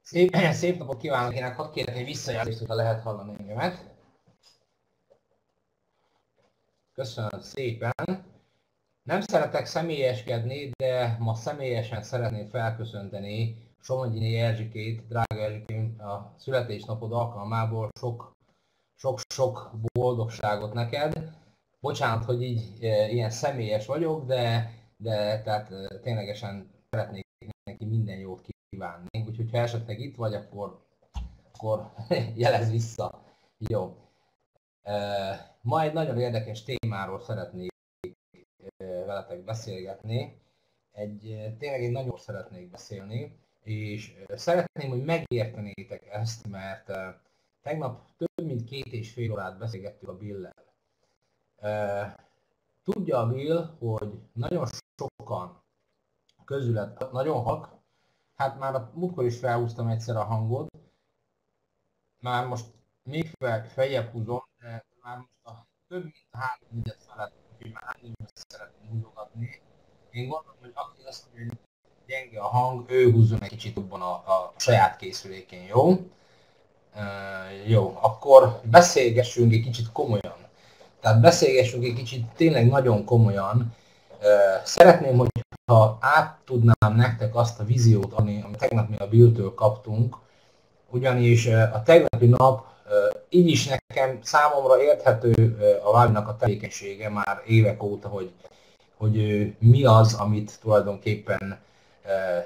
Szép napot kívánok, akinek hadd kérek egy visszajelzést, hogyha lehet hallani engemet. Köszönöm szépen. Nem szeretek személyeskedni, de ma személyesen szeretném felköszönteni Somogyi Erzsikét, drága Erzsikém, a születésnapod alkalmából sok boldogságot neked. Bocsánat, hogy így ilyen személyes vagyok, de tehát ténylegesen szeretnék neki minden jót kívánni. Úgyhogy ha esetleg itt vagy, akkor jelezz vissza. Jó. Ma egy nagyon érdekes témáról szeretnék veletek beszélgetni. Tényleg egy nagyon szeretnék beszélni, és szeretném, hogy megértenétek ezt, mert tegnap több mint 2,5 órát beszélgettünk a Bill-lel. Tudja a Bill, hogy nagyon sokan közület nagyon halk, hát már a múltkor is felhúztam egyszer a hangot, már most még feljebb húzom, de már most a több mint 3 felett, úgyhogy már nem szeretném húzogatni. Én gondolom, hogy aki azt mondja, hogy gyenge a hang, ő húzzon egy kicsit jobban a saját készülékén, jó? Jó, akkor beszélgessünk egy kicsit komolyan. Tehát beszélgessünk egy kicsit tényleg nagyon komolyan. Szeretném, hogyha át tudnám nektek azt a víziót, amit tegnap mi a Bill-től kaptunk, ugyanis a tegnapi nap így is nekem számomra érthető a Valve-nak a tevékenysége már évek óta, hogy mi az, amit tulajdonképpen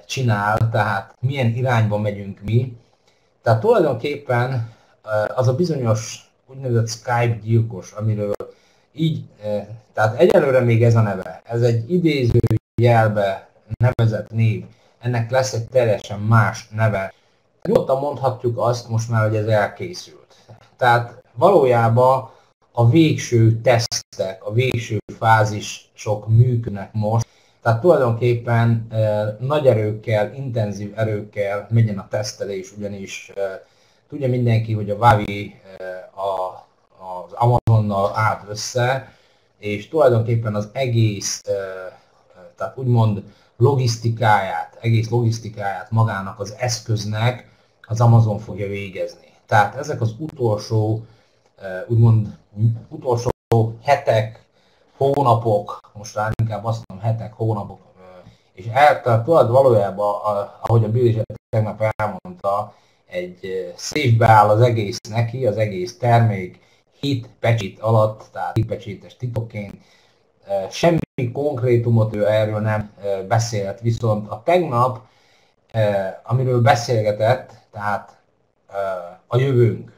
csinál, tehát milyen irányba megyünk mi. Tehát tulajdonképpen az a bizonyos úgynevezett Skype gyilkos, amiről így, tehát egyelőre még ez a neve, ez egy idézőjelbe nevezett név, ennek lesz egy teljesen más neve. Nyugodtan mondhatjuk azt most már, hogy ez elkészült. Tehát valójában a végső tesztek, a végső fázisok működnek most. Tehát tulajdonképpen nagy erőkkel, intenzív erőkkel megyen a tesztelés, ugyanis tudja mindenki, hogy a Huawei az Amazonnal állt össze, és tulajdonképpen az egész, tehát úgymond egész logisztikáját magának az eszköznek az Amazon fogja végezni. Tehát ezek az utolsó hetek, hónapok, most rá inkább azt mondom hetek, hónapok, és tehát valójában, ahogy a Bill is tegnap elmondta, egy széfbe áll az egész neki, az egész termék, hit pecsét alatt, tehát hitpecsétes titokként. Semmi konkrétumot ő erről nem beszélt, viszont a tegnap, amiről beszélgetett, tehát a jövőnk,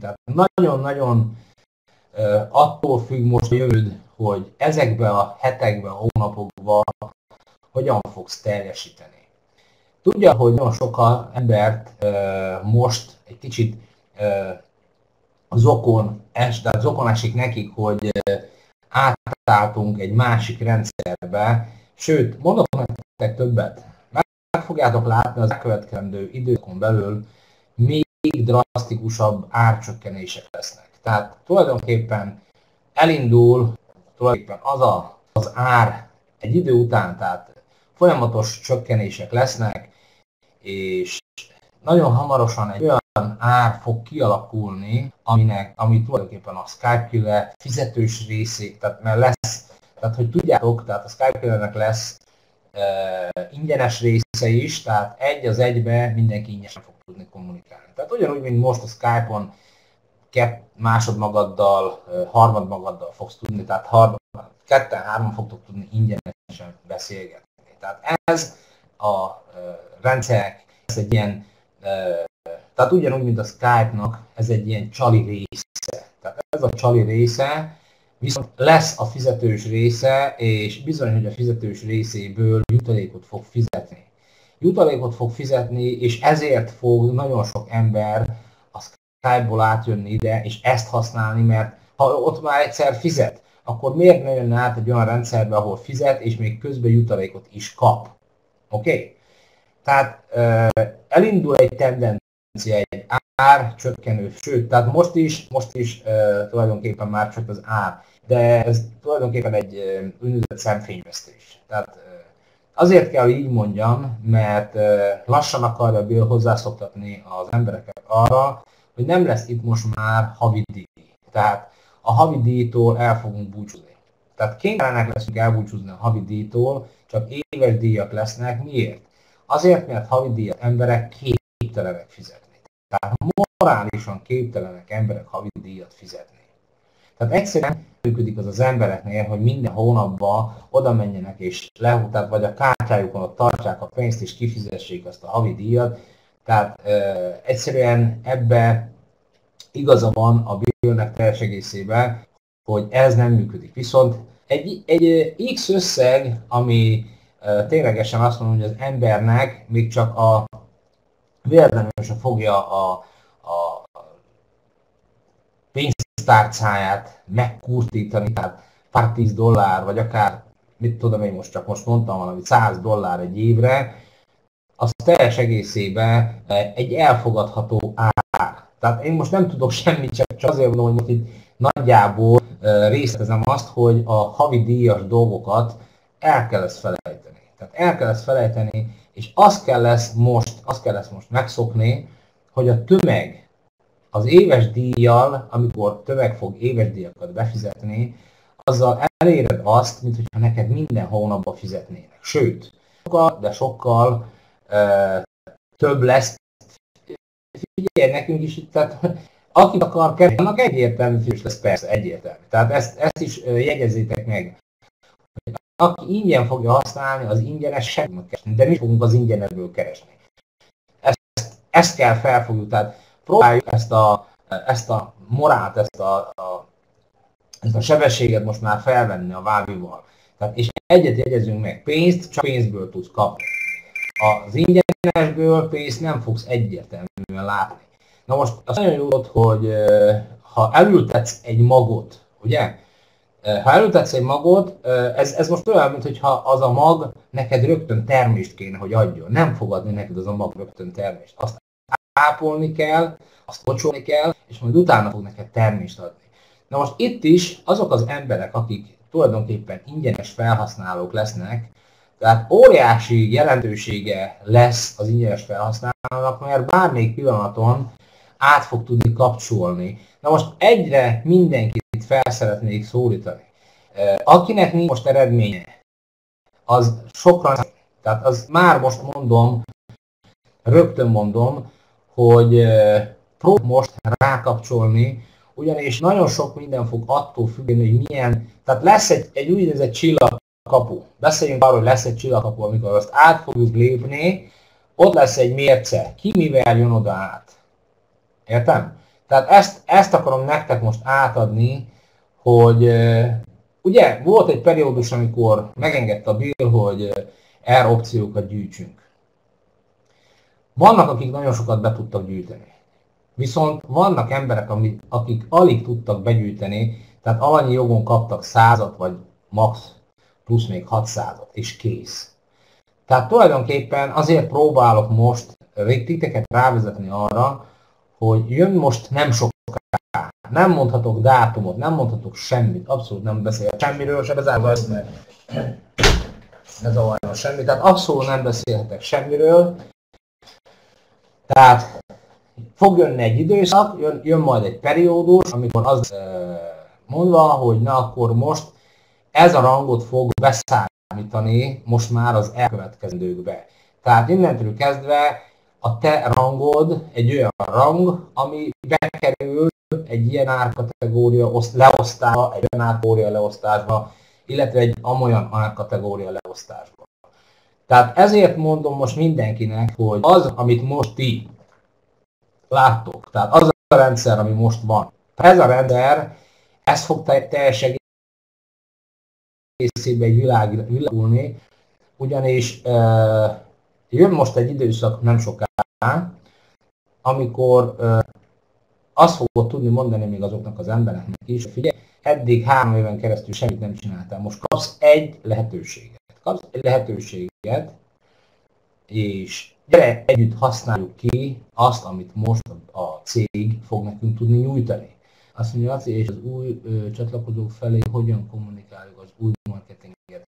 tehát nagyon-nagyon attól függ most a jövőd, hogy ezekben a hetekben, hónapokban hogyan fogsz teljesíteni. Tudja, hogy nagyon sok embert most egy kicsit zokon esik nekik, hogy átálltunk egy másik rendszerbe, sőt, mondok nektek többet, meg fogjátok látni az elkövetkezendő időkon belül még drasztikusabb árcsökkenések lesznek. Tehát tulajdonképpen elindul az ár egy idő után, tehát folyamatos csökkenések lesznek, és nagyon hamarosan egy olyan ár fog kialakulni, ami tulajdonképpen a Skype Killer fizetős részét, tehát hogy tudjátok, tehát a Skype Killernek lesz ingyenes része is, tehát egy az egybe mindenki ingyenesen fog tudni kommunikálni. Tehát ugyanúgy, mint most a Skype-on másodmagaddal, harmadmagaddal fogsz tudni, tehát ketten-hárman fogtok tudni ingyenesen beszélgetni. Tehát ez a rendszerek, ez egy ilyen, tehát ugyanúgy, mint a Skype-nak, ez egy ilyen csali része. Tehát ez a csali része, viszont lesz a fizetős része, és bizony, hogy a fizetős részéből jutalékot fog fizetni. Jutalékot fog fizetni, és ezért fog nagyon sok ember a Skype-ból átjönni ide, és ezt használni, mert ha ott már egyszer fizet, akkor miért ne jönne át egy olyan rendszerbe, ahol fizet, és még közben jutalékot is kap. Oké? Tehát elindul egy tendencia, egy ár csökkenő, sőt, tehát most is tulajdonképpen már csak az ár, de ez tulajdonképpen egy úgynevezett szemfényvesztés. Tehát Azért kell, hogy így mondjam, mert lassan akarja Bill hozzászoktatni az embereket arra, hogy nem lesz itt most már havi díj. Tehát a havi díjtól el fogunk búcsúzni. Tehát kénytelenek leszünk elbúcsúzni a havi díjtól, csak éves díjak lesznek. Miért? Azért, mert havi díjat emberek képtelenek fizetni. Tehát morálisan képtelenek emberek havi díjat fizetni. Tehát egyszerűen működik az az embereknél, hogy minden hónapban oda menjenek és tehát vagy a kártyájukon ott tartsák a pénzt és kifizessék azt a havi díjat. Tehát egyszerűen ebbe igaza van a Billnek teljes egészében, hogy ez nem működik. Viszont egy X összeg, ami ténylegesen azt mondom, hogy az embernek még csak a véletlenül sem fogja a pénztárcáját megkurtítani, tehát pár $10, vagy akár, mit tudom én most mondtam valamit, $100 egy évre, az teljes egészében egy elfogadható ár. Tehát én most nem tudok semmit, csak azért mondom, hogy most itt nagyjából részletezem azt, hogy a havi díjas dolgokat el kell ezt felejteni. Tehát el kell ezt felejteni, és azt kell lesz most megszokni, hogy a tömeg az éves díjjal, amikor tömeg fog éves díjakat befizetni, azzal eléred azt, mint hogyha neked minden hónapban fizetnének. Sőt, sokkal több lesz. Figyelj, nekünk is itt, tehát akik akar keresni, annak egyértelmű fizetés lesz, persze, egyértelmű. Tehát ezt is jegyezzétek meg. Aki ingyen fogja használni, az ingyenes semmit keresni, de mi fogunk az ingyenesből keresni. Ezt kell felfogjuk, tehát próbáljuk ezt a morált, ezt a sebességet most már felvenni a Valve-val. Tehát, és egyet jegyezünk meg, pénzt csak pénzből tudsz kapni. Az ingyenesből pénzt nem fogsz egyértelműen látni. Na most az nagyon jó, hogy ha elültetsz egy magot, ugye? Ha elültetsz egy magot, ez most olyan, mintha az a mag neked rögtön termést kéne, hogy adjon. Nem fog adni neked az a mag rögtön termést. Azt ápolni kell, azt kocsolni kell, és majd utána fog neked termést adni. Na most itt is azok az emberek, akik tulajdonképpen ingyenes felhasználók lesznek, tehát óriási jelentősége lesz az ingyenes felhasználónak, mert bármelyik pillanaton át fog tudni kapcsolni. Na most egyre mindenkit fel szeretnék szólítani. Akinek nincs most eredménye, az sokra, tehát az már most mondom, rögtön mondom, hogy próbálj most rákapcsolni, ugyanis nagyon sok minden fog attól függeni, hogy milyen, tehát lesz egy úgynevezett csillagkapu. Beszéljünk arról, hogy lesz egy csillagkapu, amikor azt át fogjuk lépni, ott lesz egy mérce, ki mivel jön oda át. Értem? Tehát ezt akarom nektek most átadni, hogy ugye volt egy periódus, amikor megengedte a Bill, hogy R opciókat gyűjtsünk. Vannak, akik nagyon sokat be tudtak gyűjteni. Viszont vannak emberek, akik alig tudtak begyűjteni, tehát alanyi jogon kaptak 100-at, vagy max. Plusz még 600-at, és kész. Tehát tulajdonképpen azért próbálok most titeket rávezetni arra, hogy jön most nem soká. Nem mondhatok dátumot, nem mondhatok semmit, abszolút nem beszélek semmiről, se bezárva, mert ne zavarjon semmi. Tehát abszolút nem beszélhetek semmiről. Tehát fog jönni egy időszak, jön majd egy periódus, amikor az mondva, hogy na akkor most ez a rangot fog beszámítani most már az elkövetkezendőkbe. Tehát innentől kezdve a te rangod egy olyan rang, ami bekerül egy ilyen árkategória leosztásba, egy olyan árkategória leosztásba, illetve egy amolyan árkategória leosztásba. Tehát ezért mondom most mindenkinek, hogy az, amit most ti láttok, tehát az a rendszer, ami most van, ez a rendszer, ez fog teljes egészében egy világulni, ugyanis jön most egy időszak nem soká, amikor azt fogod tudni mondani még azoknak az embereknek is, hogy figyelj, eddig 3 éven keresztül semmit nem csináltál, most kapsz egy lehetőséget. És gyere együtt használjuk ki azt, amit most a cég fog nekünk tudni nyújtani. Azt mondja, Laci, és az új csatlakozók felé hogyan kommunikáljuk az új marketinget.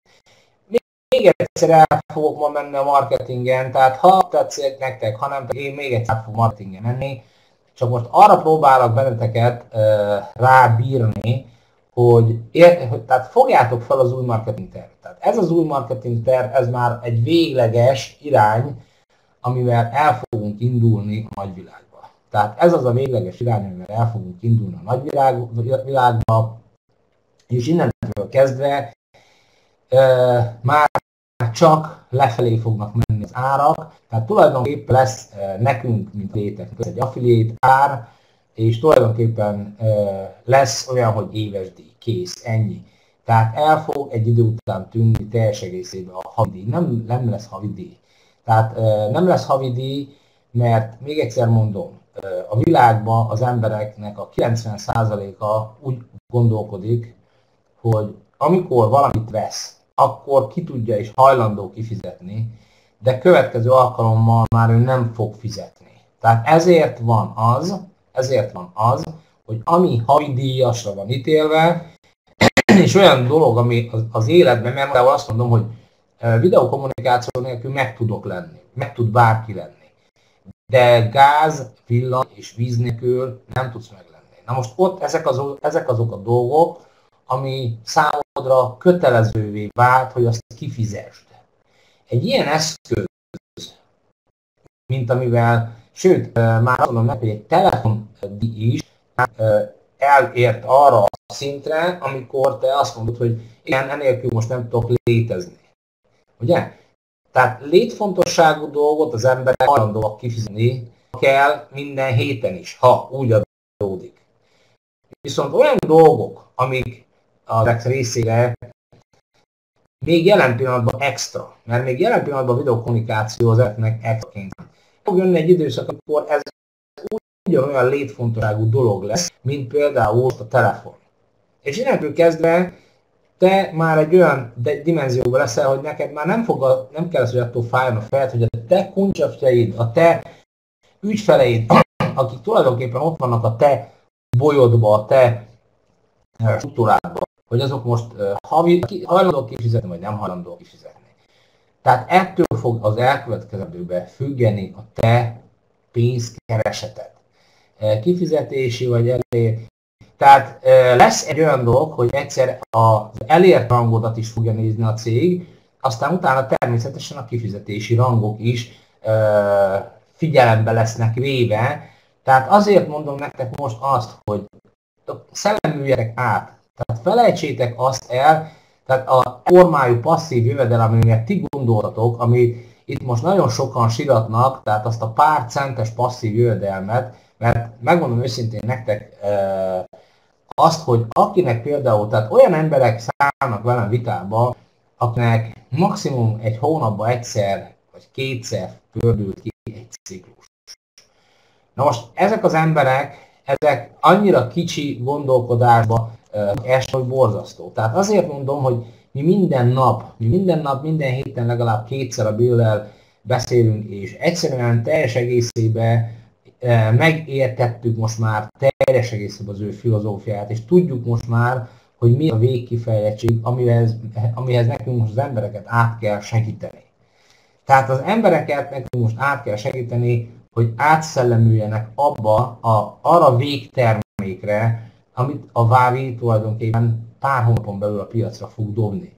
még egyszer el fogok ma menni a marketingen, tehát ha tetszik nektek, ha nem, én még egyszer fogok marketingen menni, csak most arra próbálok benneteket rábírni, hogy tehát fogjátok fel az új marketing terv. Tehát ez az új marketing terv, ez már egy végleges irány, amivel el fogunk indulni a nagyvilágba. Tehát ez az a végleges irány, amivel el fogunk indulni a nagyvilágba, és innentől kezdve már csak lefelé fognak menni az árak, tehát tulajdonképpen lesz nekünk, mint létek, egy affiliate ár, és tulajdonképpen lesz olyan, hogy éves díj, kész, ennyi. Tehát el fog egy idő után tűnni teljes egészében a havidíj, nem lesz havidíj. Tehát nem lesz havidíj, mert még egyszer mondom, a világban az embereknek a 90%-a úgy gondolkodik, hogy amikor valamit vesz, akkor ki tudja és hajlandó kifizetni, de következő alkalommal már ő nem fog fizetni. Tehát ezért van az, hogy ami havidíjasra van ítélve, és olyan dolog, ami az életben, mert azt mondom, hogy videokommunikáció nélkül meg tudok lenni, meg tud bárki lenni. De gáz, villany és víz nélkül nem tudsz meglenni. Na most ott ezek azok a dolgok, ami számodra kötelezővé vált, hogy azt kifizesd. Egy ilyen eszköz, mint amivel, sőt, már azt mondom neki, hogy egy telefon is elért arra a szintre, amikor te azt mondod, hogy igen, enélkül most nem tudok létezni. Ugye? Tehát létfontosságú dolgot az emberek hajlandóak kifizetni kell minden héten is, ha úgy adódik. Viszont olyan dolgok, amik az részére még jelen pillanatban extra, mert még jelen pillanatban a videokommunikáció az ezeknek extraként. Fog jönni egy időszak, amikor ez ugyanolyan létfontosságú dolog lesz, mint például a telefon. És innentől kezdve te már egy olyan dimenzióban leszel, hogy neked már nem kell az, hogy attól fájjon a fejed, hogy a te kuncsafjaid, a te ügyfeleid, akik tulajdonképpen ott vannak a te bolyodba, a te struktúrádba, hogy azok most hajlandók kifizetni, vagy nem hajlandók kifizetni. Tehát ettől fog az elkövetkezendőben függeni a te pénzkereseted. Kifizetési vagy elér. Tehát lesz egy olyan dolog, hogy egyszer az elért rangodat is fogja nézni a cég, aztán utána természetesen a kifizetési rangok is figyelembe lesznek véve. Tehát azért mondom nektek most azt, hogy szellemüljetek át. Tehát felejtsétek azt el, tehát a formájú passzív jövedelem, amire ti gondoltatok, ami itt most nagyon sokan siratnak, tehát azt a pár centes passzív jövedelmet, mert megmondom őszintén nektek azt, hogy akinek például, tehát olyan emberek szállnak velem vitába, akinek maximum egy hónapban egyszer vagy kétszer pördült ki egy ciklus. Na most ezek az emberek, ezek annyira kicsi gondolkodásba esnek, hogy borzasztó. Tehát azért mondom, hogy mi minden nap, minden héten legalább kétszer a Bill-lel beszélünk, és egyszerűen teljes egészében megértettük most már teljes egészében az ő filozófiáját, és tudjuk most már, hogy mi a végkifejlettség, amihez nekünk most az embereket át kell segíteni. Tehát az embereket nekünk most át kell segíteni, hogy átszellemüljenek arra a végtermékre, amit a Vávi tulajdonképpen pár hónapon belül a piacra fog dobni.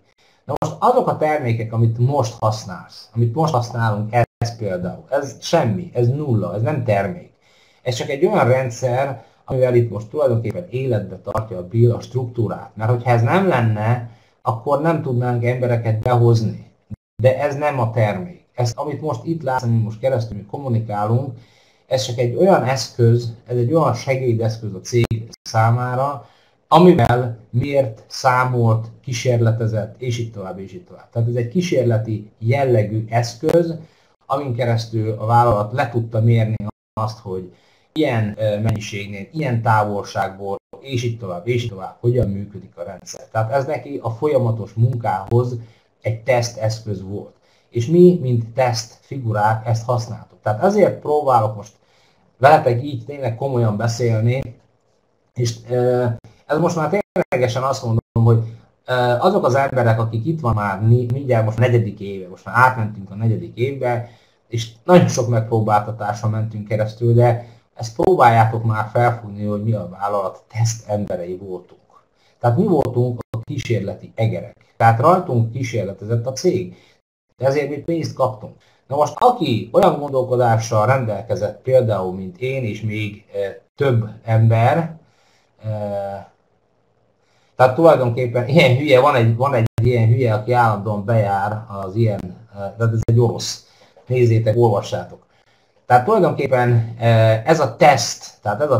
Na most azok a termékek, amit most használsz, amit most használunk, ez például, ez semmi, ez nulla, ez nem termék. Ez csak egy olyan rendszer, amivel itt most tulajdonképpen életbe tartja a Bill a struktúrát. Mert hogyha ez nem lenne, akkor nem tudnánk embereket behozni. De ez nem a termék. Ez, amit most itt látsz, amit most keresztül mi kommunikálunk, ez csak egy olyan eszköz, ez egy olyan segédeszköz a cég számára, amivel mért, számolt, kísérletezett, és így tovább, és így tovább. Tehát ez egy kísérleti jellegű eszköz, amin keresztül a vállalat le tudta mérni azt, hogy ilyen mennyiségnél, ilyen távolságból, és így tovább, hogyan működik a rendszer. Tehát ez neki a folyamatos munkához egy teszteszköz volt. És mi, mint teszt figurák, ezt használtuk. Tehát azért próbálok most veletek így tényleg komolyan beszélni, és ez most már ténylegesen azt mondom, hogy azok az emberek, akik itt van már mindjárt most a 4. éve, most már átmentünk a 4. évbe, és nagyon sok megpróbáltatáson mentünk keresztül, de ezt próbáljátok már felfogni, hogy mi a vállalat teszt emberei voltunk. Tehát mi voltunk a kísérleti egerek. Tehát rajtunk kísérletezett a cég, de ezért mi pénzt kaptunk. Na most aki olyan gondolkodással rendelkezett például, mint én és még több ember, tehát tulajdonképpen ilyen hülye, van egy ilyen hülye, aki állandóan bejár az ilyen, tehát ez egy orosz. Nézzétek, olvassátok. Tehát tulajdonképpen ez a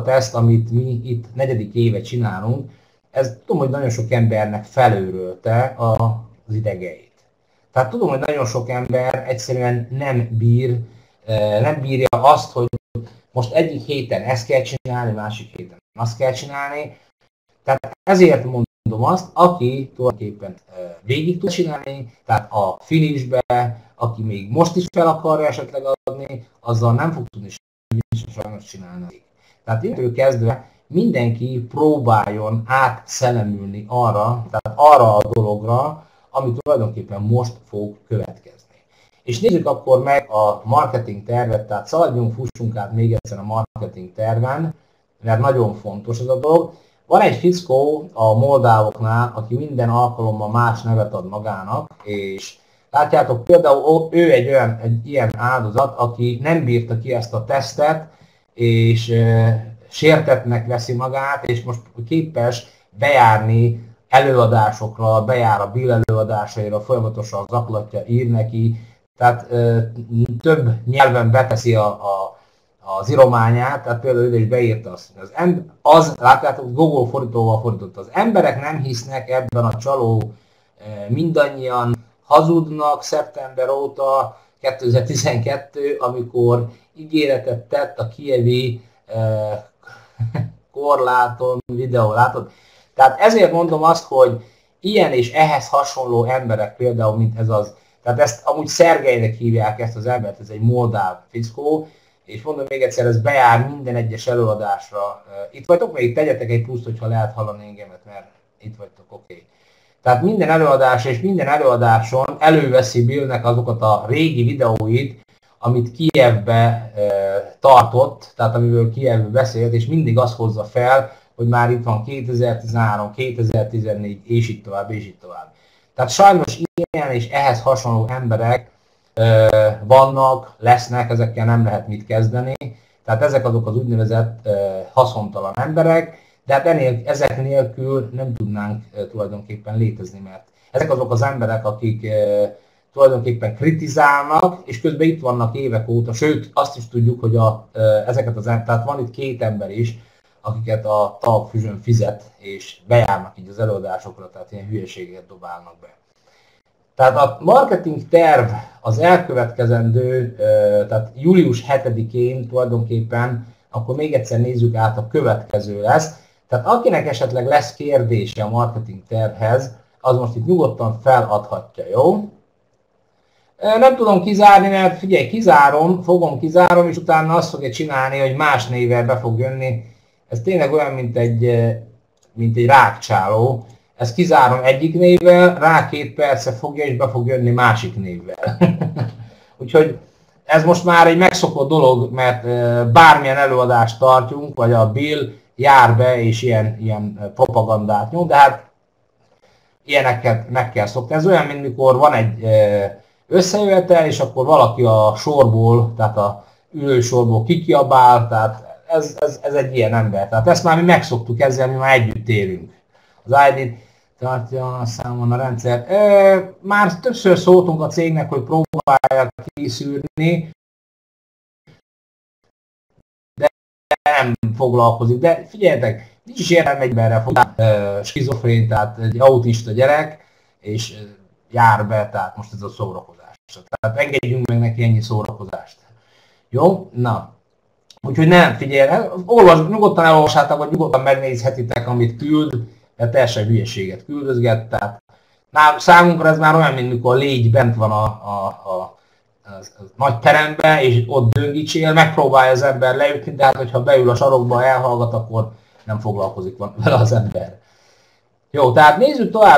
teszt, amit mi itt 4. éve csinálunk, ez tudom, hogy nagyon sok embernek felőrölte az idegeit. Tehát tudom, hogy nagyon sok ember egyszerűen nem bírja azt, hogy most egyik héten ezt kell csinálni, másik héten azt kell csinálni. Tehát ezért mondom azt, aki tulajdonképpen végig tud csinálni, tehát a finishbe, aki még most is fel akarja esetleg adni, azzal nem fog tudni sajnos csinálni. Tehát innentől kezdve mindenki próbáljon átszellemülni arra a dologra, ami tulajdonképpen most fog következni. És nézzük akkor meg a marketing tervet, tehát szaladjunk, fussunk át még egyszer a marketing terven, mert nagyon fontos ez a dolog. Van egy fickó a moldávoknál, aki minden alkalommal más nevet ad magának, és látjátok, például ő egy ilyen áldozat, aki nem bírta ki ezt a tesztet, és sértettnek veszi magát, és most képes bejárni előadásokra, bejár a Bill előadásaira, folyamatosan zaklatja, ír neki, tehát több nyelven beteszi az írományát, tehát például ő is beírta azt. Látjátok, Google fordítóval fordított. Az emberek nem hisznek ebben a csaló, mindannyian hazudnak szeptember óta, 2012, amikor ígéretet tett a kijevi korláton, videó, látod? Tehát ezért mondom azt, hogy ilyen és ehhez hasonló emberek például, mint ez az, tehát ezt amúgy Szergejnek hívják ezt az embert, ez egy moldáv fickó, és mondom még egyszer, ez bejár minden egyes előadásra. Itt vagytok, még tegyetek egy pluszt, hogyha lehet hallani engemet, mert itt vagytok, oké. Tehát minden előadás és minden előadáson előveszi Billnek azokat a régi videóit, amit Kijevbe tartott, tehát amiből Kijevbe beszélt, és mindig azt hozza fel, hogy már itt van 2013, 2014, és így tovább, és így tovább. Tehát sajnos ilyen és ehhez hasonló emberek vannak, lesznek, ezekkel nem lehet mit kezdeni. Tehát ezek azok az úgynevezett haszontalan emberek, de hát ezek nélkül nem tudnánk tulajdonképpen létezni, mert ezek azok az emberek, akik tulajdonképpen kritizálnak, és közben itt vannak évek óta, sőt azt is tudjuk, hogy ezeket tehát van itt 2 ember is, akiket a Talk Fusion fizet, és bejárnak így az előadásokra, tehát ilyen hülyeségeket dobálnak be. Tehát a marketing terv az elkövetkezendő, tehát július 7-én tulajdonképpen, akkor még egyszer nézzük át, a következő lesz. Tehát akinek esetleg lesz kérdése a marketing tervhez, az most itt nyugodtan feladhatja, jó? Nem tudom kizárni, mert figyelj, fogom kizárom, és utána azt fogja csinálni, hogy más névvel be fog jönni. Ez tényleg olyan, mint egy rákcsáló. Ezt kizárom egyik névvel, rá 2 perce fogja, és be fog jönni másik névvel. Úgyhogy ez most már egy megszokott dolog, mert bármilyen előadást tartjunk, vagy a Bill jár be, és ilyen propagandát nyom, de hát ilyeneket meg kell szokni. Ez olyan, mint mikor van egy összejövetel, és akkor valaki a sorból, tehát a ülősorból kikiabál, tehát ez egy ilyen ember. Tehát ezt már mi megszoktuk, ezzel mi már együtt élünk. Az ID-t tartja a számon a rendszer. Már többször szóltunk a cégnek, hogy próbálják kiszűrni, de nem foglalkozik. De figyeljetek, nincs is értelme egybenre foglalkozni. Skizofrén, tehát egy autista gyerek, és jár be, tehát most ez a szórakozás. Tehát engedjünk meg neki ennyi szórakozást. Jó? Na. Úgyhogy nem, figyelj, nyugodtan elolvassátok, vagy nyugodtan megnézhetitek, amit küld, mert teljesen hülyeséget küldözget. Tehát számunkra ez már olyan, mint mikor légy bent van a nagy teremben, és ott döngicsél, megpróbálja az ember leütni, de hát hogyha beül a sarokba, elhallgat, akkor nem foglalkozik vele az ember. Jó, tehát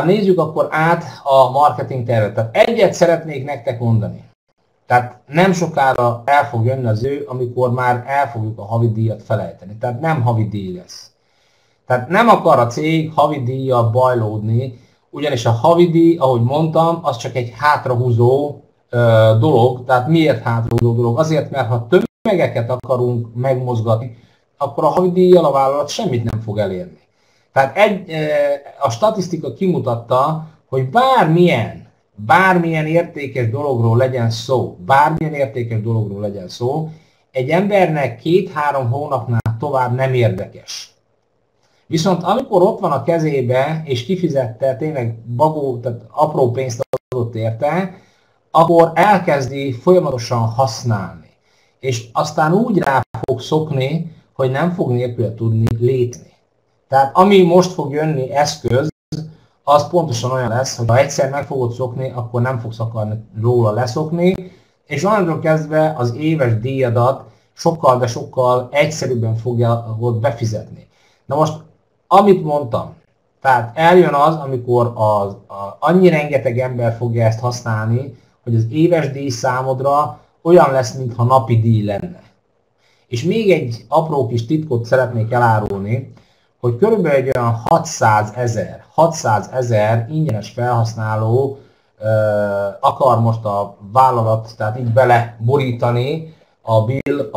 nézzük akkor át a marketing tervet. Tehát egyet szeretnék nektek mondani. Tehát nem sokára el fog jönni az amikor már el fogjuk a havidíjat felejteni. Tehát nem havidíj lesz. Tehát nem akar a cég havidíjjal bajlódni, ugyanis a havidíj, ahogy mondtam, az csak egy hátrahúzó dolog. Tehát miért hátrahúzó dolog? Azért, mert ha tömegeket akarunk megmozgatni, akkor a havidíjjal a vállalat semmit nem fog elérni. Tehát a statisztika kimutatta, hogy bármilyen értékes dologról legyen szó, egy embernek 2-3 hónapnál tovább nem érdekes. Viszont amikor ott van a kezébe, és kifizette, tényleg tehát apró pénzt adott érte, akkor elkezdi folyamatosan használni. És aztán úgy rá fog szokni, hogy nem fog nélküle tudni létezni. Tehát ami most fog jönni eszköz, az pontosan olyan lesz, hogy ha egyszer meg fogod szokni, akkor nem fogsz akarni róla leszokni, és onnantól kezdve az éves díjadat sokkal, de sokkal egyszerűbben fogja befizetni. Na most, amit mondtam, tehát eljön az, amikor annyi rengeteg ember fogja ezt használni, hogy az éves díj számodra olyan lesz, mintha napi díj lenne. És még egy apró kis titkot szeretnék elárulni, hogy körülbelül egy olyan 600 000 ingyenes felhasználó akar most a vállalat, tehát így beleborítani a bill,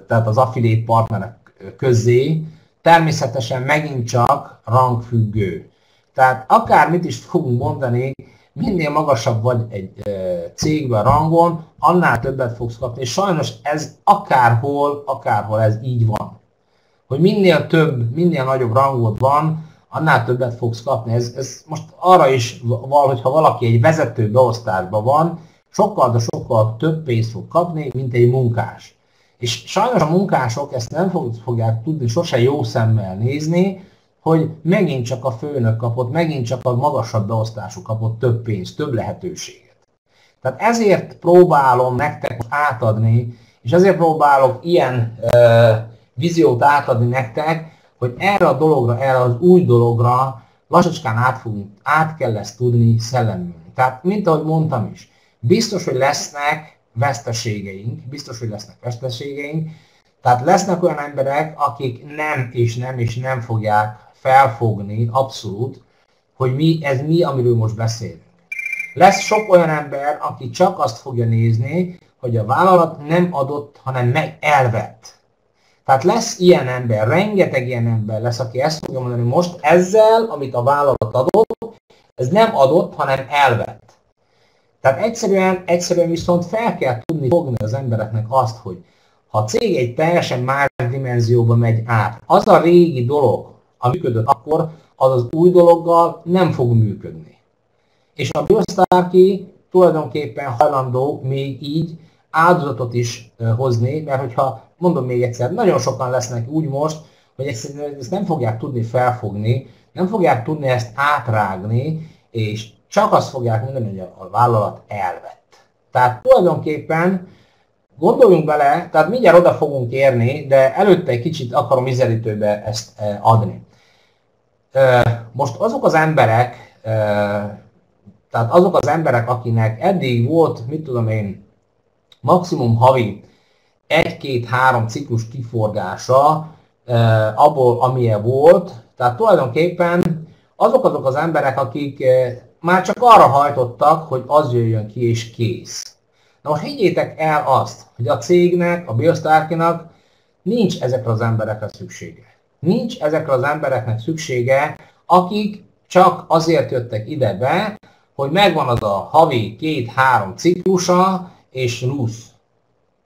tehát az affiliate partnerek közé, természetesen megint csak rangfüggő. Tehát akármit is fogunk mondani, minél magasabb vagy egy cégben rangon, annál többet fogsz kapni. És sajnos ez akárhol ez így van. Hogy minél nagyobb rangod van, annál többet fogsz kapni. Ez most arra is van, hogyha valaki egy vezető beosztásban van, sokkal, de sokkal több pénzt fog kapni, mint egy munkás. És sajnos a munkások ezt nem fogják tudni sose jó szemmel nézni, hogy megint csak a főnök kapott, megint csak a magasabb beosztású kapott több pénzt, több lehetőséget. Tehát ezért próbálom nektek átadni, és ezért próbálok ilyen víziót átadni nektek, hogy erre a dologra, erre az új dologra lassacskán át kell ezt tudni szellemülni. Tehát, mint ahogy mondtam is, biztos, hogy lesznek veszteségeink, tehát lesznek olyan emberek, akik nem fogják felfogni abszolút, hogy mi, amiről most beszélünk. Lesz sok olyan ember, aki csak azt fogja nézni, hogy a vállalat nem adott, hanem elvett. Tehát lesz ilyen ember, rengeteg ilyen ember lesz, aki ezt fogja mondani, most ezzel, amit a vállalat adott, ez nem adott, hanem elvett. Tehát egyszerűen viszont fel kell tudni fogni az embereknek azt, hogy ha a cég egy teljesen más dimenzióba megy át, az a régi dolog, ami működött akkor, az új dologgal nem fog működni. És a biosztárki tulajdonképpen hajlandó még így áldozatot is hozni, mert hogyha, mondom még egyszer, nagyon sokan lesznek úgy most, hogy egyszerűen ezt nem fogják tudni felfogni, nem fogják tudni ezt átrágni, és csak azt fogják mondani, hogy a vállalat elvett. Tehát tulajdonképpen gondoljunk bele, tehát mindjárt oda fogunk érni, de előtte egy kicsit akarom ízelítőbe ezt adni. Most azok az emberek, akinek eddig volt, mit tudom én, maximum havi 1-2-3 ciklus kiforgása abból, amilyen volt, tehát tulajdonképpen azok az emberek, akik már csak arra hajtottak, hogy az jöjjön ki és kész. Na most higgyétek el azt, hogy a cégnek, a biosztárkinak nincs ezekre az emberekre szüksége. Nincs ezekre az embereknek szüksége, akik csak azért jöttek ide be, hogy megvan az a havi 2-3 ciklusa, és lusz.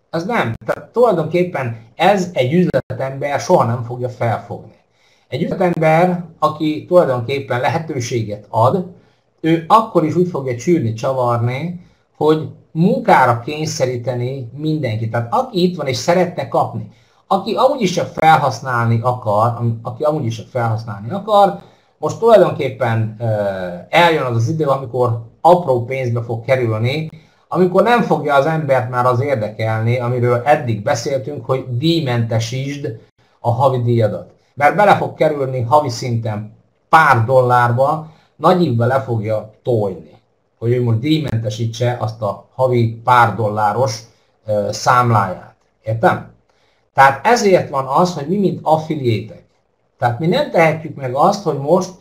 Ez nem. Tehát tulajdonképpen ez egy üzletember soha nem fogja felfogni. Egy üzletember, aki tulajdonképpen lehetőséget ad, ő akkor is úgy fogja csűrni, csavarni, hogy munkára kényszeríteni mindenkit. Tehát aki itt van és szeretne kapni, aki amúgy is csak felhasználni akar, most tulajdonképpen eljön az idő, amikor apró pénzbe fog kerülni, amikor nem fogja az embert már az érdekelni, amiről eddig beszéltünk, hogy díjmentesítsd a havi díjadat. Mert bele fog kerülni havi szinten pár dollárba nagy évben le fogja tolni, hogy ő most díjmentesítse azt a havi pár dolláros számláját. Értem? Tehát ezért van az, hogy mi mint affiliétek. Tehát mi nem tehetjük meg azt, hogy most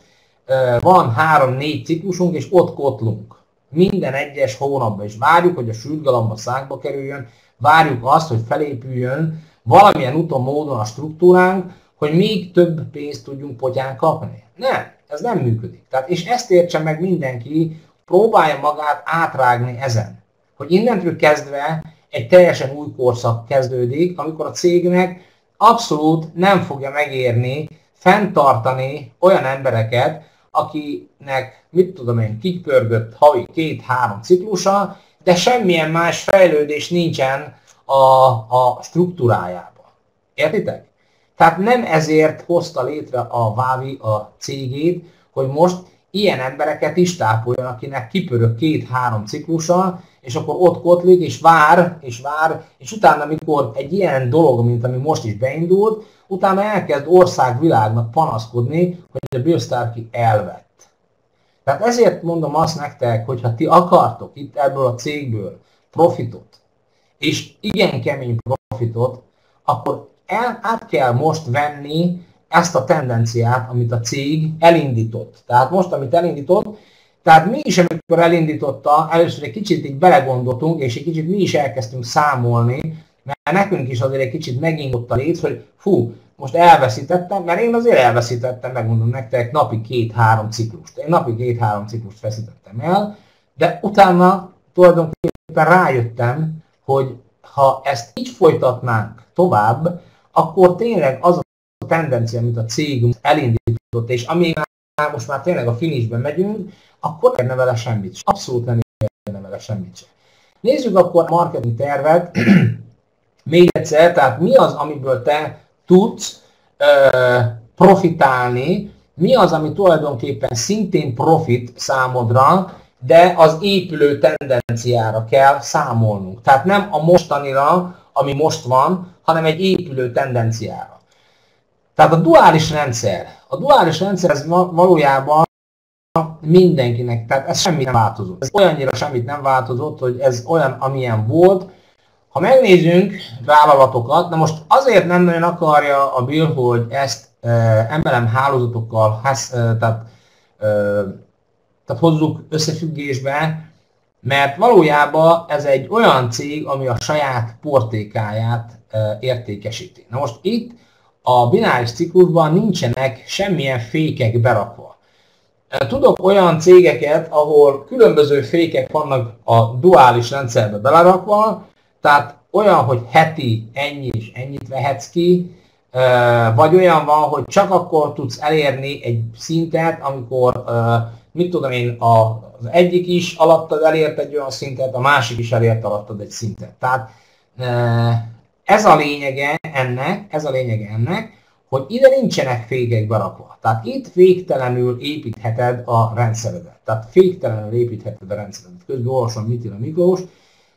van 3-4 ciklusunk, és ott kotlunk. Minden egyes hónapban, és várjuk, hogy a sült galamba szánkba kerüljön, várjuk azt, hogy felépüljön valamilyen úton, módon a struktúránk, hogy még több pénzt tudjunk potyán kapni. Nem, ez nem működik. Tehát, és ezt értse meg mindenki, próbálja magát átrágni ezen. Hogy innentől kezdve egy teljesen új korszak kezdődik, amikor a cégnek abszolút nem fogja megérni fenntartani olyan embereket, akinek, mit tudom én, kipörgött havi 2-3 ciklusa, de semmilyen más fejlődés nincsen a struktúrájában. Értitek? Tehát nem ezért hozta létre a Vávi a cégét, hogy most ilyen embereket is tápoljon, akinek kipörög 2-3 ciklusa, és akkor ott kotlik, és vár, és utána, amikor egy ilyen dolog, mint ami most is beindult, utána elkezd országvilágnak panaszkodni, hogy a Bill Starkey elvett. Tehát ezért mondom azt nektek, hogy ha ti akartok itt ebből a cégből profitot, és igen kemény profitot, akkor át kell most venni ezt a tendenciát, amit a cég elindított. Tehát most, amit elindított, tehát mi is, amikor elindította, először egy kicsit így belegondoltunk, és egy kicsit mi is elkezdtünk számolni, mert nekünk is azért egy kicsit megindult a léc, hogy fú, most elveszítettem, mert én azért elveszítettem, megmondom nektek, napi 2-3 ciklust. Én napi 2-3 ciklust veszítettem el, de utána tulajdonképpen rájöttem, hogy ha ezt így folytatnánk tovább, akkor tényleg az a tendencia, amit a cég elindított, és amíg most már tényleg a finishben megyünk, akkor nem érne vele semmit. Abszolút nem érne vele semmit sem. Nézzük akkor a marketing tervet. Még egyszer, tehát mi az, amiből te tudsz profitálni, mi az, ami tulajdonképpen szintén profit számodra, de az épülő tendenciára kell számolnunk. Tehát nem a mostanira, ami most van, hanem egy épülő tendenciára. Tehát a duális rendszer. A duális rendszer ez valójában mindenkinek, tehát ez semmi nem változott. Ez olyannyira semmit nem változott, hogy ez olyan, amilyen volt. Ha megnézzünk vállalatokat, na most azért nem nagyon akarja a Bill, hogy ezt MLM hálózatokkal tehát hozzuk összefüggésbe, mert valójában ez egy olyan cég, ami a saját portékáját értékesíti. Na most itt a bináris ciklusban nincsenek semmilyen fékek berakva. Tudok olyan cégeket, ahol különböző fékek vannak a duális rendszerbe belerakva, tehát olyan, hogy heti ennyi és ennyit vehetsz ki, vagy olyan van, hogy csak akkor tudsz elérni egy szintet, amikor, mit tudom én, az egyik is alattad elért egy olyan szintet, a másik is elért alattad egy szintet. Tehát ez a lényege ennek, hogy ide nincsenek fékek berakva. Tehát itt féktelenül építheted a rendszeredet. Tehát féktelenül építheted a rendszeredet. Közben olvasom, mit ír a Miklós.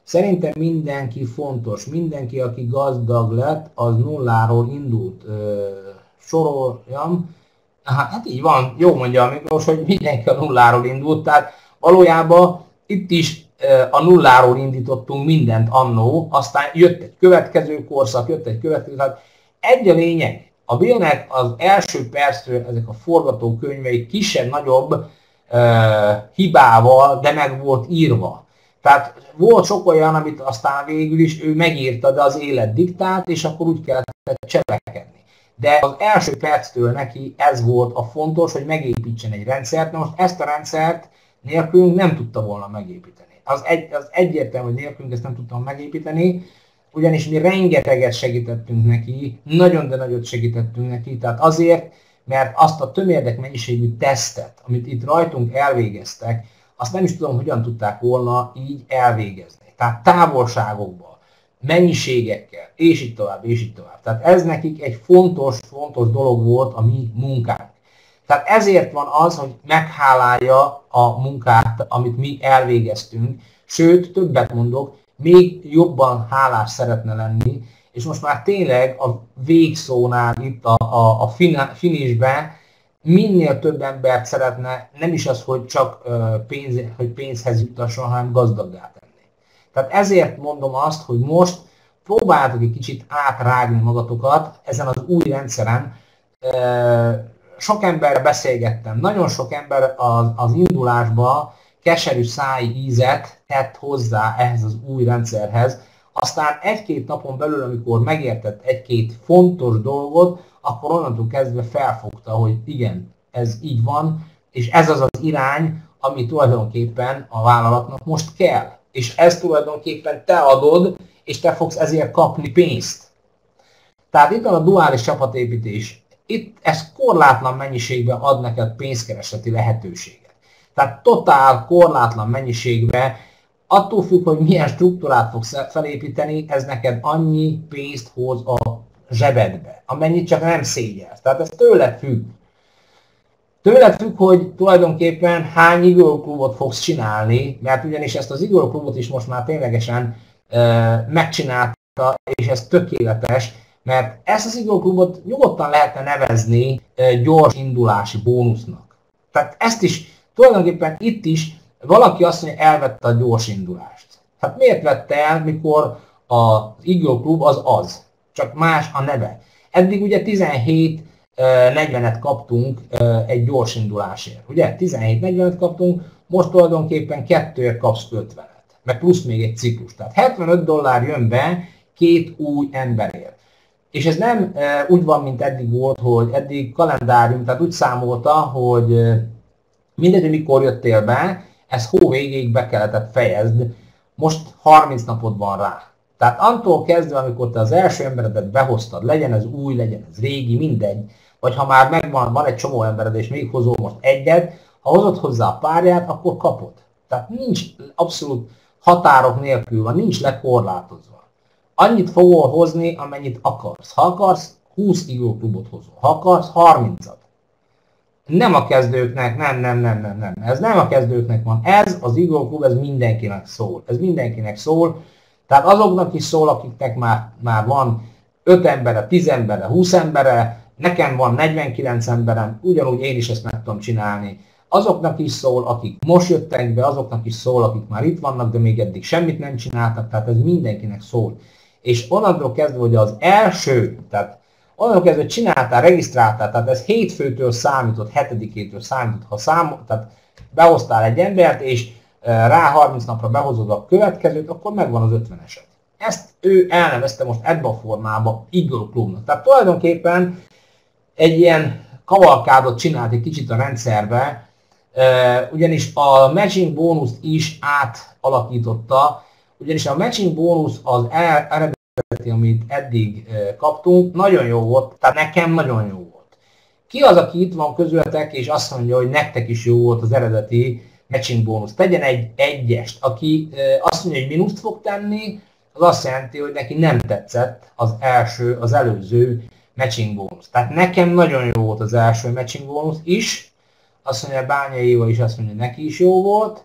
Szerintem mindenki fontos, mindenki, aki gazdag lett, az nulláról indult. Soroljam. Hát így van, jó mondja a Miklós, hogy mindenki a nulláról indult, tehát valójában itt is a nulláról indítottunk mindent annó, aztán jött egy következő korszak, tehát egy a lényeg. A Billnek az első perctől ezek a forgatókönyvei kisebb-nagyobb hibával, de meg volt írva. Tehát volt sok olyan, amit aztán végül is ő megírta, de az élet diktált, és akkor úgy kellett cselekedni. De az első perctől neki ez volt a fontos, hogy megépítsen egy rendszert. Na most ezt a rendszert nélkülünk nem tudta volna megépíteni. Az egyértelmű, hogy nélkülünk ezt nem tudtam megépíteni, ugyanis mi rengeteget segítettünk neki, nagyon, de nagyot segítettünk neki, tehát azért, mert azt a tömérdek mennyiségű tesztet, amit itt rajtunk elvégeztek, azt nem is tudom, hogyan tudták volna így elvégezni. Tehát távolságokban, mennyiségekkel, és így tovább, és így tovább. Tehát ez nekik egy fontos dolog volt a mi munkánk. Tehát ezért van az, hogy meghálálja a munkát, amit mi elvégeztünk, sőt, többet mondok, még jobban hálás szeretne lenni, és most már tényleg a végszónál itt a finishben minél több embert szeretne, nem is az, hogy csak pénzhez juttasson, hanem gazdaggá tenni. Tehát ezért mondom azt, hogy most próbáljátok egy kicsit átrágni magatokat ezen az új rendszeren. Sok emberrel beszélgettem, nagyon sok ember az indulásba keserű szájízet tett hozzá ehhez az új rendszerhez. Aztán egy-két napon belül, amikor megértett egy-két fontos dolgot, akkor onnantól kezdve felfogta, hogy igen, ez így van, és ez az az irány, ami tulajdonképpen a vállalatnak most kell. És ezt tulajdonképpen te adod, és te fogsz ezért kapni pénzt. Tehát itt van a duális csapatépítés. Itt ez korlátlan mennyiségben ad neked pénzkeresleti lehetőséget. Tehát totál korlátlan mennyiségben, attól függ, hogy milyen struktúrát fogsz felépíteni, ez neked annyi pénzt hoz a zsebedbe, amennyit csak nem szégyelsz. Tehát ez tőled függ. Tőled függ, hogy tulajdonképpen hány Eagle klubot fogsz csinálni, mert ugyanis ezt az Eagle klubot is most már ténylegesen megcsinálta, és ez tökéletes, mert ezt az Eagle klubot nyugodtan lehetne nevezni gyors indulási bónusznak. Tehát ezt is tulajdonképpen itt is valaki azt mondja, elvette a gyors indulást. Hát miért vette el, mikor az Eagle klub az, csak más a neve. Eddig ugye 17-40-et kaptunk egy gyors indulásért. Ugye 17-40-et kaptunk, most tulajdonképpen 2-ért kapsz 50-et. Meg plusz még egy ciklus. Tehát $75 jön be 2 új emberért. És ez nem úgy van, mint eddig volt, hogy eddig kalendárium, tehát úgy számolta, hogy mindegy, hogy mikor jöttél be, ez hó végéig be kellett fejezd, most 30 napod van rá. Tehát attól kezdve, amikor te az első emberedet behoztad, legyen ez új, legyen ez régi, mindegy, vagy ha már megvan, van egy csomó embered, és még hozol most egyet, ha hozod hozzá a párját, akkor kapod. Tehát nincs abszolút határok nélkül van, nincs lekorlátozva. Annyit fogol hozni, amennyit akarsz. Ha akarsz, 20 Eagle klubot hozol. Ha akarsz, 30-at. Nem a kezdőknek, nem. Ez nem a kezdőknek van. Ez az Eagle klub, ez mindenkinek szól. Ez mindenkinek szól. Tehát azoknak is szól, akiknek már van 5 embere, 10 embere, 20 embere, nekem van 49 emberem, ugyanúgy én is ezt meg tudom csinálni. Azoknak is szól, akik most jöttek be, azoknak is szól, akik már itt vannak, de még eddig semmit nem csináltak, tehát ez mindenkinek szól. És onnantól kezdve, hogy az első, tehát onnantól kezdve, hogy csináltál, regisztráltál, tehát ez hétfőtől számított, 7-től számított, tehát behoztál egy embert, és rá 30 napra behozod a következőt, akkor megvan az 50-eset. Ezt ő elnevezte most ebben a formában Eagle klubnak. Tehát tulajdonképpen egy ilyen kavalkádot csinált egy kicsit a rendszerbe, ugyanis a matching bónuszt is átalakította, ugyanis a matching bónusz az eredeti, amit eddig kaptunk, nagyon jó volt, tehát nekem nagyon jó volt. Ki az, aki itt van közületek, és azt mondja, hogy nektek is jó volt az eredeti matching bónusz? Tegyen egy egyest. Aki azt mondja, hogy mínuszt fog tenni, az azt jelenti, hogy neki nem tetszett az előző matching bónusz. Tehát nekem nagyon jó volt az első matching bónusz is. Azt mondja, Bányai Éva is azt mondja, hogy neki is jó volt.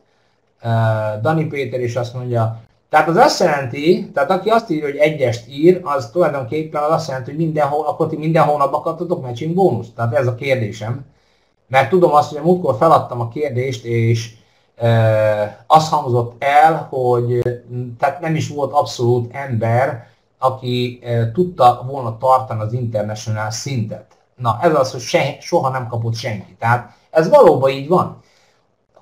Dani Péter is azt mondja. Tehát az azt jelenti, tehát aki azt írja, hogy egyest ír, az tulajdonképpen az azt jelenti, hogy akkor ti minden hónapban kaptatok matching bónuszt. Tehát ez a kérdésem. Mert tudom azt, hogy a múltkor feladtam a kérdést, és azt hangzott el, hogy tehát nem is volt abszolút ember, aki tudta volna tartani az international szintet. Na, ez az, hogy soha nem kapott senki. Tehát ez valóban így van.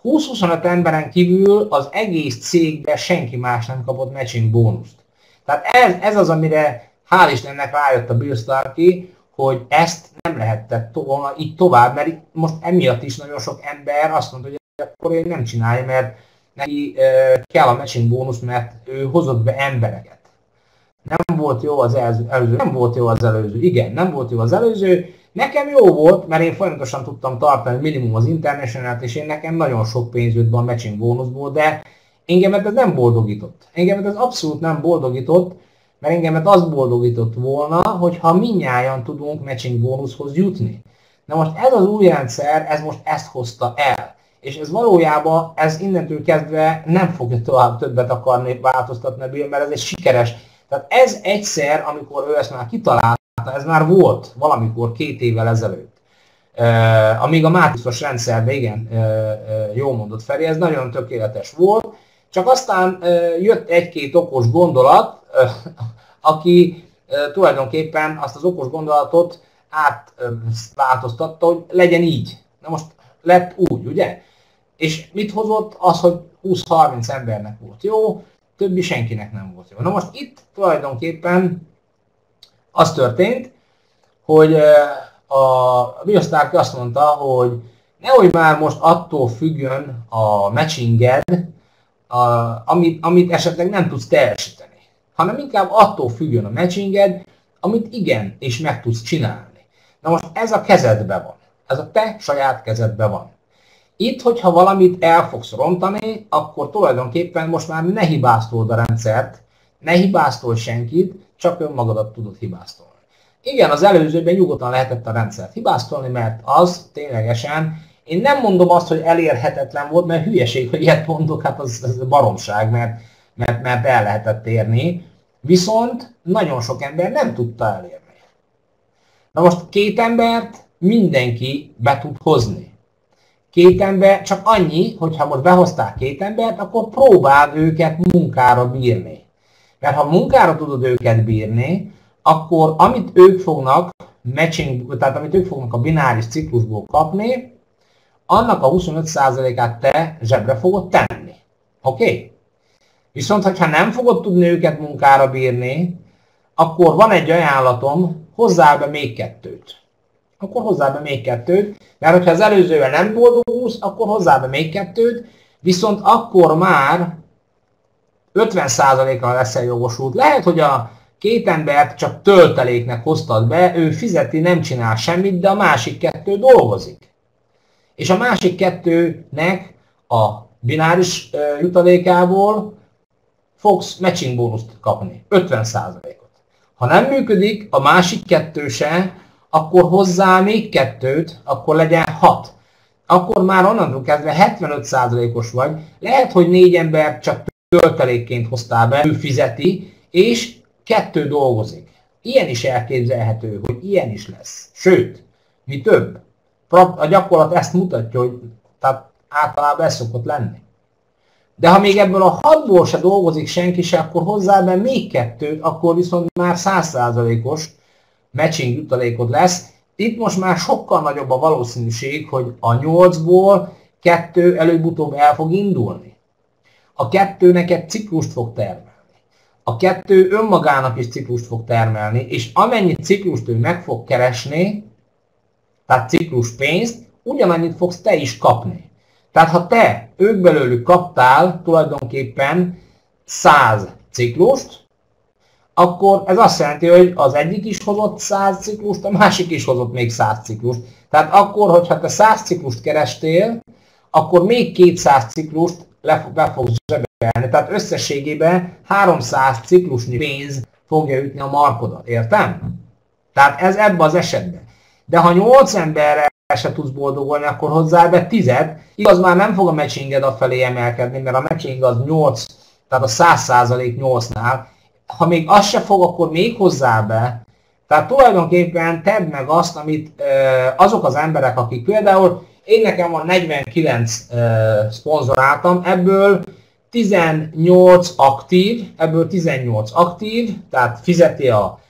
20-25 emberen kívül az egész cégben senki más nem kapott matching bónuszt. Tehát ez az, amire hál' Istennek rájött a Bill Starkey, hogy ezt nem lehetett volna így tovább, mert most emiatt is nagyon sok ember azt mondta, hogy akkor én nem csinálja, mert neki kell a matching bónusz, mert ő hozott be embereket. Nem volt jó az előző, nem volt jó az előző, igen, nem volt jó az előző. Nekem jó volt, mert én folyamatosan tudtam tartani minimum az international-t, és nekem nagyon sok pénz jött be a matching bónuszból, de engemet ez nem boldogított. Engemet ez abszolút nem boldogított, mert engemet az boldogított volna, hogyha mindnyájan tudunk matching bónuszhoz jutni. Na most ez az új rendszer, ez most ezt hozta el. És ez valójában, ez innentől kezdve nem fogja tovább többet akarni változtatni a Bill, mert ez egy sikeres. Tehát ez egyszer, amikor ő ezt már kitalálta, ez már volt valamikor 2 évvel ezelőtt. Amíg a mátrixos rendszerben, igen, jól mondott Feri, ez nagyon tökéletes volt, csak aztán jött egy-két okos gondolat, aki tulajdonképpen azt az okos gondolatot átváltoztatta, hogy legyen így. Na most lett úgy, ugye? És mit hozott? Az, hogy 20-30 embernek volt jó, többi senkinek nem volt jó. Na most itt tulajdonképpen az történt, hogy a Biosztárki azt mondta, hogy nehogy már most attól függjön a matchinged, amit esetleg nem tudsz teljesíteni, hanem inkább attól függjön a matchinged, amit igen, és meg tudsz csinálni. Na most ez a kezedben van. Ez a te saját kezedben van. Itt, hogyha valamit el fogsz rontani, akkor tulajdonképpen most már ne hibáztold a rendszert, ne hibáztolj senkit, csak önmagadat tudod hibáztolni. Igen, az előzőben nyugodtan lehetett a rendszert hibáztolni, mert az ténylegesen, én nem mondom azt, hogy elérhetetlen volt, mert hülyeség, hogy ilyet mondok, hát az baromság, mert el lehetett érni, viszont nagyon sok ember nem tudta elérni. Na most két embert mindenki be tud hozni. Két ember csak annyi, hogyha most behozták két embert, akkor próbáld őket munkára bírni. Mert ha munkára tudod őket bírni, akkor amit ők fognak tehát amit ők fognak a bináris ciklusból kapni, annak a 25%-át te zsebre fogod tenni. Oké? Viszont, hogyha nem fogod tudni őket munkára bírni, akkor van egy ajánlatom, hozzá be még kettőt. Akkor hozzá be még kettőt, mert hogyha az előzővel nem boldogulsz, akkor hozzá be még kettőt, viszont akkor már 50%-kal leszel jogosult. Lehet, hogy a két embert csak tölteléknek hoztad be, ő fizeti, nem csinál semmit, de a másik kettő dolgozik. És a másik kettőnek a bináris jutalékából fogsz matching bónuszt kapni, 50%-ot. Ha nem működik a másik kettő se, akkor hozzá még kettőt, akkor legyen 6. Akkor már onnantól kezdve 75%-os vagy. Lehet, hogy 4 ember csak töltelékként hoztál be, ő fizeti, és 2 dolgozik. Ilyen is elképzelhető, hogy ilyen is lesz. Sőt, mi több, a gyakorlat ezt mutatja, hogy tehát általában ez szokott lenni. De ha még ebből a 6-ból se dolgozik senki se, akkor hozzá be még 2, akkor viszont már 100%-os matching jutalékod lesz. Itt most már sokkal nagyobb a valószínűség, hogy a 8-ból 2 előbb-utóbb el fog indulni. A 2 neked ciklust fog termelni. A 2 önmagának is ciklust fog termelni, és amennyi ciklust ő meg fog keresni, tehát ciklus pénzt, ugyanannyit fogsz te is kapni. Tehát ha te ők belőlük kaptál tulajdonképpen 100 ciklust, akkor ez azt jelenti, hogy az egyik is hozott 100 ciklust, a másik is hozott még 100 ciklust. Tehát akkor, hogyha te 100 ciklust kerestél, akkor még 200 ciklust be fogsz zsebelni. Tehát összességében 300 ciklusnyi pénz fogja ütni a markodat. Értem? Tehát ez ebben az esetben. De ha 8 emberrel se tudsz boldogulni, akkor hozzá be 10. Igaz, már nem fog a matchinged afelé emelkedni, mert a matching az 8, tehát a 100% 8-nál. Ha még az se fog, akkor még hozzá be. Tehát tulajdonképpen tedd meg azt, amit azok az emberek, akik például, én nekem van 49 szponzoráltam, ebből 18 aktív, tehát fizeti a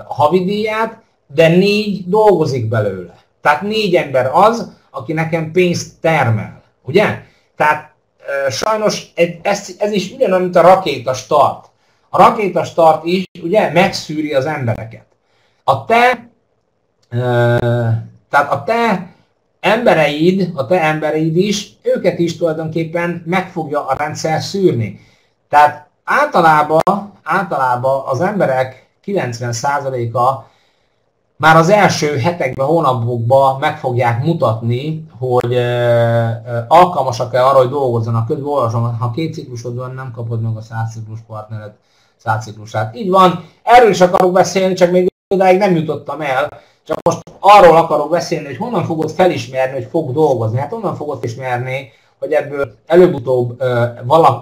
havidíját, de 4 dolgozik belőle. Tehát 4 ember az, aki nekem pénzt termel. Ugye? Tehát sajnos ez is ugyanolyan, mint a rakétastart. A rakétastart is ugye megszűri az embereket. Tehát a te embereid is, őket is tulajdonképpen meg fogja a rendszer szűrni. Tehát általában az emberek 90%-a már az első hetekben, hónapokban meg fogják mutatni, hogy alkalmasak-e arra, hogy dolgozzanak. Közben olvasom, ha 2 ciklusod van, nem kapod meg a 100 ciklus partnered 100 ciklusát. Így van, erről is akarok beszélni, csak még odáig nem jutottam el. Csak most arról akarok beszélni, hogy honnan fogod felismerni, hogy fog dolgozni. Hát onnan fogod felismerni, hogy ebből előbb-utóbb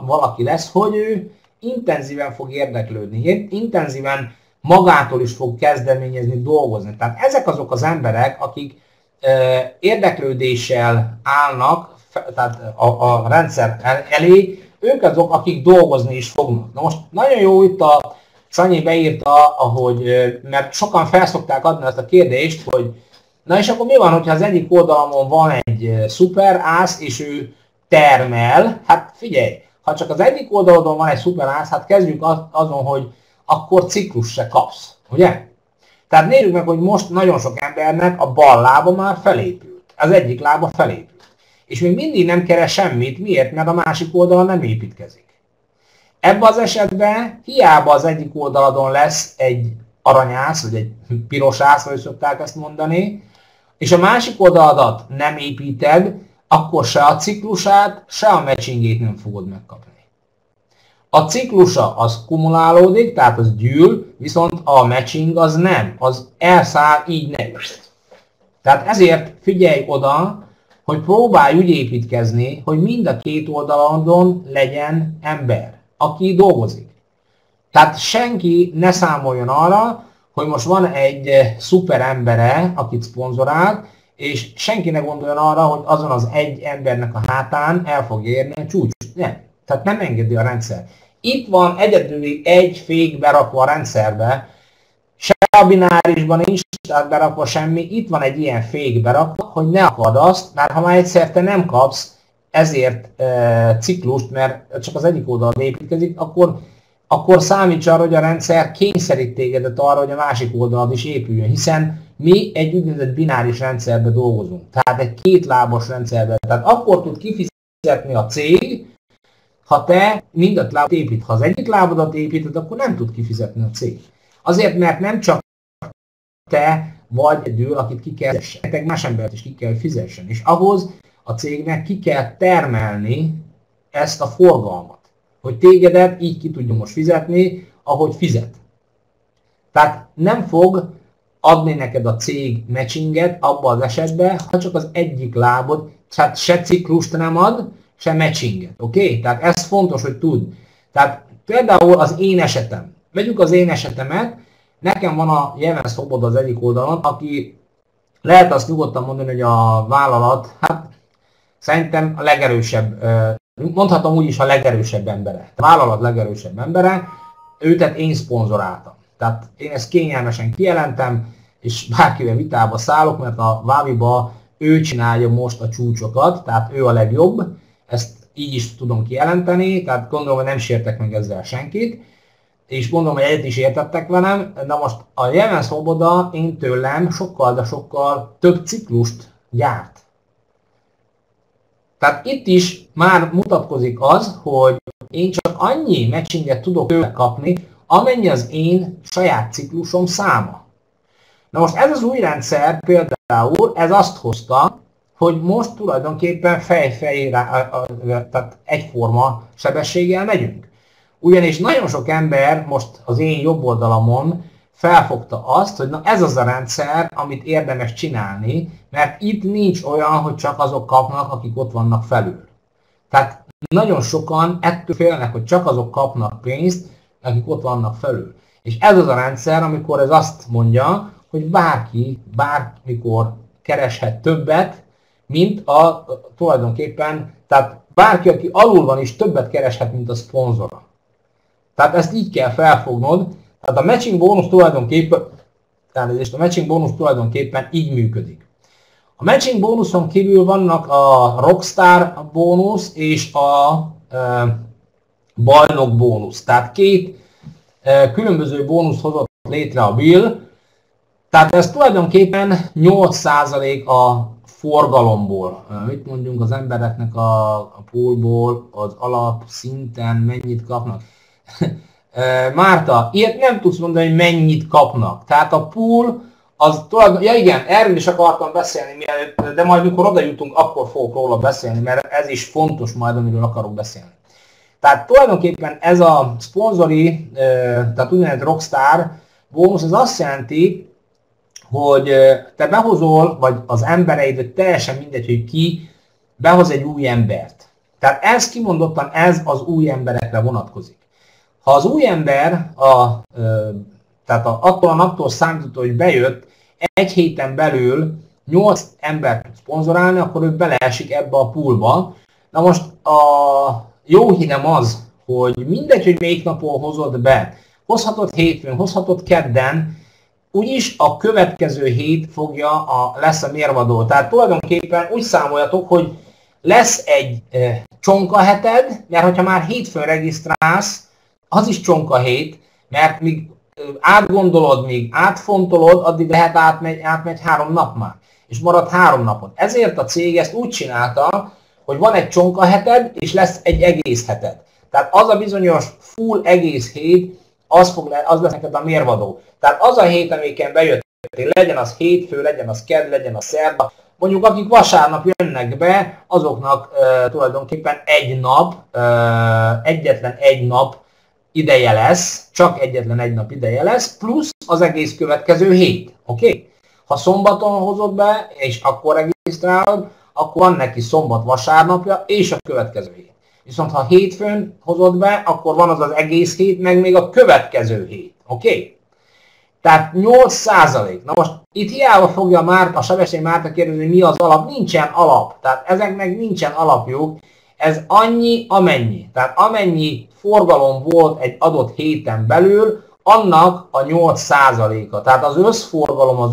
valaki lesz, hogy ő intenzíven fog érdeklődni. Intenzíven magától is fog kezdeményezni, dolgozni. Tehát ezek azok az emberek, akik érdeklődéssel állnak, tehát a rendszer elé, ők azok, akik dolgozni is fognak. Na most nagyon jó itt a Szanyi beírta, ahogy, mert sokan felszokták adni ezt a kérdést, hogy na és akkor mi van, hogyha az egyik oldalamon van egy szuper ász, és ő termel? Hát figyelj, ha csak az egyik oldalon van egy szuper ász, hát kezdjük azon, hogy akkor ciklus se kapsz, ugye? Tehát nézzük meg, hogy most nagyon sok embernek a bal lába már felépült. Az egyik lába felépült. És még mindig nem keres semmit. Miért? Mert a másik oldalon nem építkezik. Ebben az esetben hiába az egyik oldaladon lesz egy aranyász, vagy egy piros ász, vagy szokták ezt mondani, és a másik oldaladat nem építed, akkor se a ciklusát, se a matchingét nem fogod megkapni. A ciklusa az kumulálódik, tehát az gyűl, viszont a matching az nem, az elszáll így ne. Tehát ezért figyelj oda, hogy próbálj úgy építkezni, hogy mind a két oldalon legyen ember, aki dolgozik. Tehát senki ne számoljon arra, hogy most van egy szuper embere, akit szponzorál, és senki ne gondoljon arra, hogy azon az egy embernek a hátán el fog érni a csúcs. Nem. Tehát nem engedi a rendszer. Itt van egyedül egy fék berakva a rendszerbe, se a binárisban nincs berakva semmi, itt van egy ilyen fék berakva, hogy ne akad azt, mert ha már egyszer te nem kapsz ezért ciklust, mert csak az egyik oldalon építkezik, akkor számíts arra, hogy a rendszer kényszerít tégedet arra, hogy a másik oldalad is épüljön, hiszen mi egy úgynevezett bináris rendszerben dolgozunk, tehát egy kétlábos rendszerben. Tehát akkor tud kifizetni a cég, ha te mindent lábot épít. Ha az egyik lábadat építed, akkor nem tud kifizetni a cég. Azért, mert nem csak te vagy egyedül, akit ki kell fizessen, más embert is ki kell fizessen. És ahhoz a cégnek ki kell termelni ezt a forgalmat, hogy tégedet így ki tudjon most fizetni, ahogy fizet. Tehát nem fog adni neked a cég matchinget abban az esetben, ha csak az egyik lábod, tehát se ciklust nem ad, se matchinget. Oké? Tehát ez fontos, hogy tudd. Tehát például az én esetem. Vegyük az én esetemet. Nekem van a Jeven Szoboda az egyik oldalon, aki lehet azt nyugodtan mondani, hogy a vállalat, hát szerintem a legerősebb, mondhatom úgy is a legerősebb embere. A vállalat legerősebb embere, őt én szponzoráltam. Tehát én ezt kényelmesen kijelentem, és bárkivel vitába szállok, mert a Váviba ő csinálja most a csúcsokat, tehát ő a legjobb. Ezt így is tudom kijelenteni, tehát gondolom, hogy nem sértek meg ezzel senkit, és gondolom, hogy egyet is értettek velem, de most a Jeven Szoboda én tőlem sokkal, de sokkal több ciklust gyárt. Tehát itt is már mutatkozik az, hogy én csak annyi matchinget tudok tőle kapni, amennyi az én saját ciklusom száma. Na most ez az új rendszer például, ez azt hozta, hogy most tulajdonképpen tehát egyforma sebességgel megyünk. Ugyanis nagyon sok ember most az én jobb oldalamon felfogta azt, hogy na ez az a rendszer, amit érdemes csinálni, mert itt nincs olyan, hogy csak azok kapnak, akik ott vannak felül. Tehát nagyon sokan ettől félnek, hogy csak azok kapnak pénzt, akik ott vannak felül. És ez az a rendszer, amikor ez azt mondja, hogy bárki, bármikor kereshet többet, mint a tulajdonképpen, tehát bárki, aki alul van is többet kereshet, mint a szponzora. Tehát ezt így kell felfognod. Tehát a matching bónusz tulajdonképpen így működik. A matching bónuszon kívül vannak a Rockstar bónusz és a bajnok bónusz. Tehát két különböző bónusz hozott létre a Bill. Tehát ez tulajdonképpen 8% a forgalomból. Mit mondjunk az embereknek a poolból, az alap szinten mennyit kapnak? Márta, ilyet nem tudsz mondani, hogy mennyit kapnak. Tehát a pool, az tulajdonképpen, ja igen, erről is akartam beszélni mielőtt, de majd mikor oda jutunk, akkor fogok róla beszélni, mert ez is fontos majd, amiről akarok beszélni. Tehát tulajdonképpen ez a szponzori, tehát úgynevezett Rockstar bónusz, az azt jelenti, hogy te behozol, vagy az embereid, vagy teljesen mindegy, hogy ki behoz egy új embert. Tehát ez kimondottan ez az új emberekre vonatkozik. Ha az új ember, attól a naptól számított, hogy bejött, egy héten belül 8 ember tud szponzorálni, akkor ő beleesik ebbe a poolba. Na most a jó hírem az, hogy mindegy, hogy melyik napon hozod be, hozhatod hétfőn, hozhatod kedden, úgyis a következő hét lesz a mérvadó. Tehát tulajdonképpen úgy számoljatok, hogy lesz egy csonkaheted, mert hogyha már hétfőn regisztrálsz, az is csonkahét, mert míg átgondolod, míg átfontolod, addig lehet átmegy 3 nap már, és marad 3 napon. Ezért a cég ezt úgy csinálta, hogy van egy csonkaheted, és lesz egy egész heted. Tehát az a bizonyos full egész hét, az lesz neked a mérvadó. Tehát az a hét, amiken bejöttél, legyen az hétfő, legyen az kedd, legyen az szerda, mondjuk akik vasárnap jönnek be, azoknak tulajdonképpen egyetlen egy nap ideje lesz, csak egyetlen egy nap ideje lesz, plusz az egész következő hét. Oké? Ha szombaton hozod be, és akkor regisztrálod, akkor van neki szombat, vasárnapja, és a következő hét. Viszont ha hétfőn hozod be, akkor van az egész hét, meg még a következő hét. Oké? Tehát 8%. Na most itt hiába fogja a Sebestyén Márta kérdezni, mi az alap. Nincsen alap. Tehát ezeknek nincsen alapjuk. Ez annyi, amennyi. Tehát amennyi forgalom volt egy adott héten belül, annak a 8%-a. Tehát az összforgalom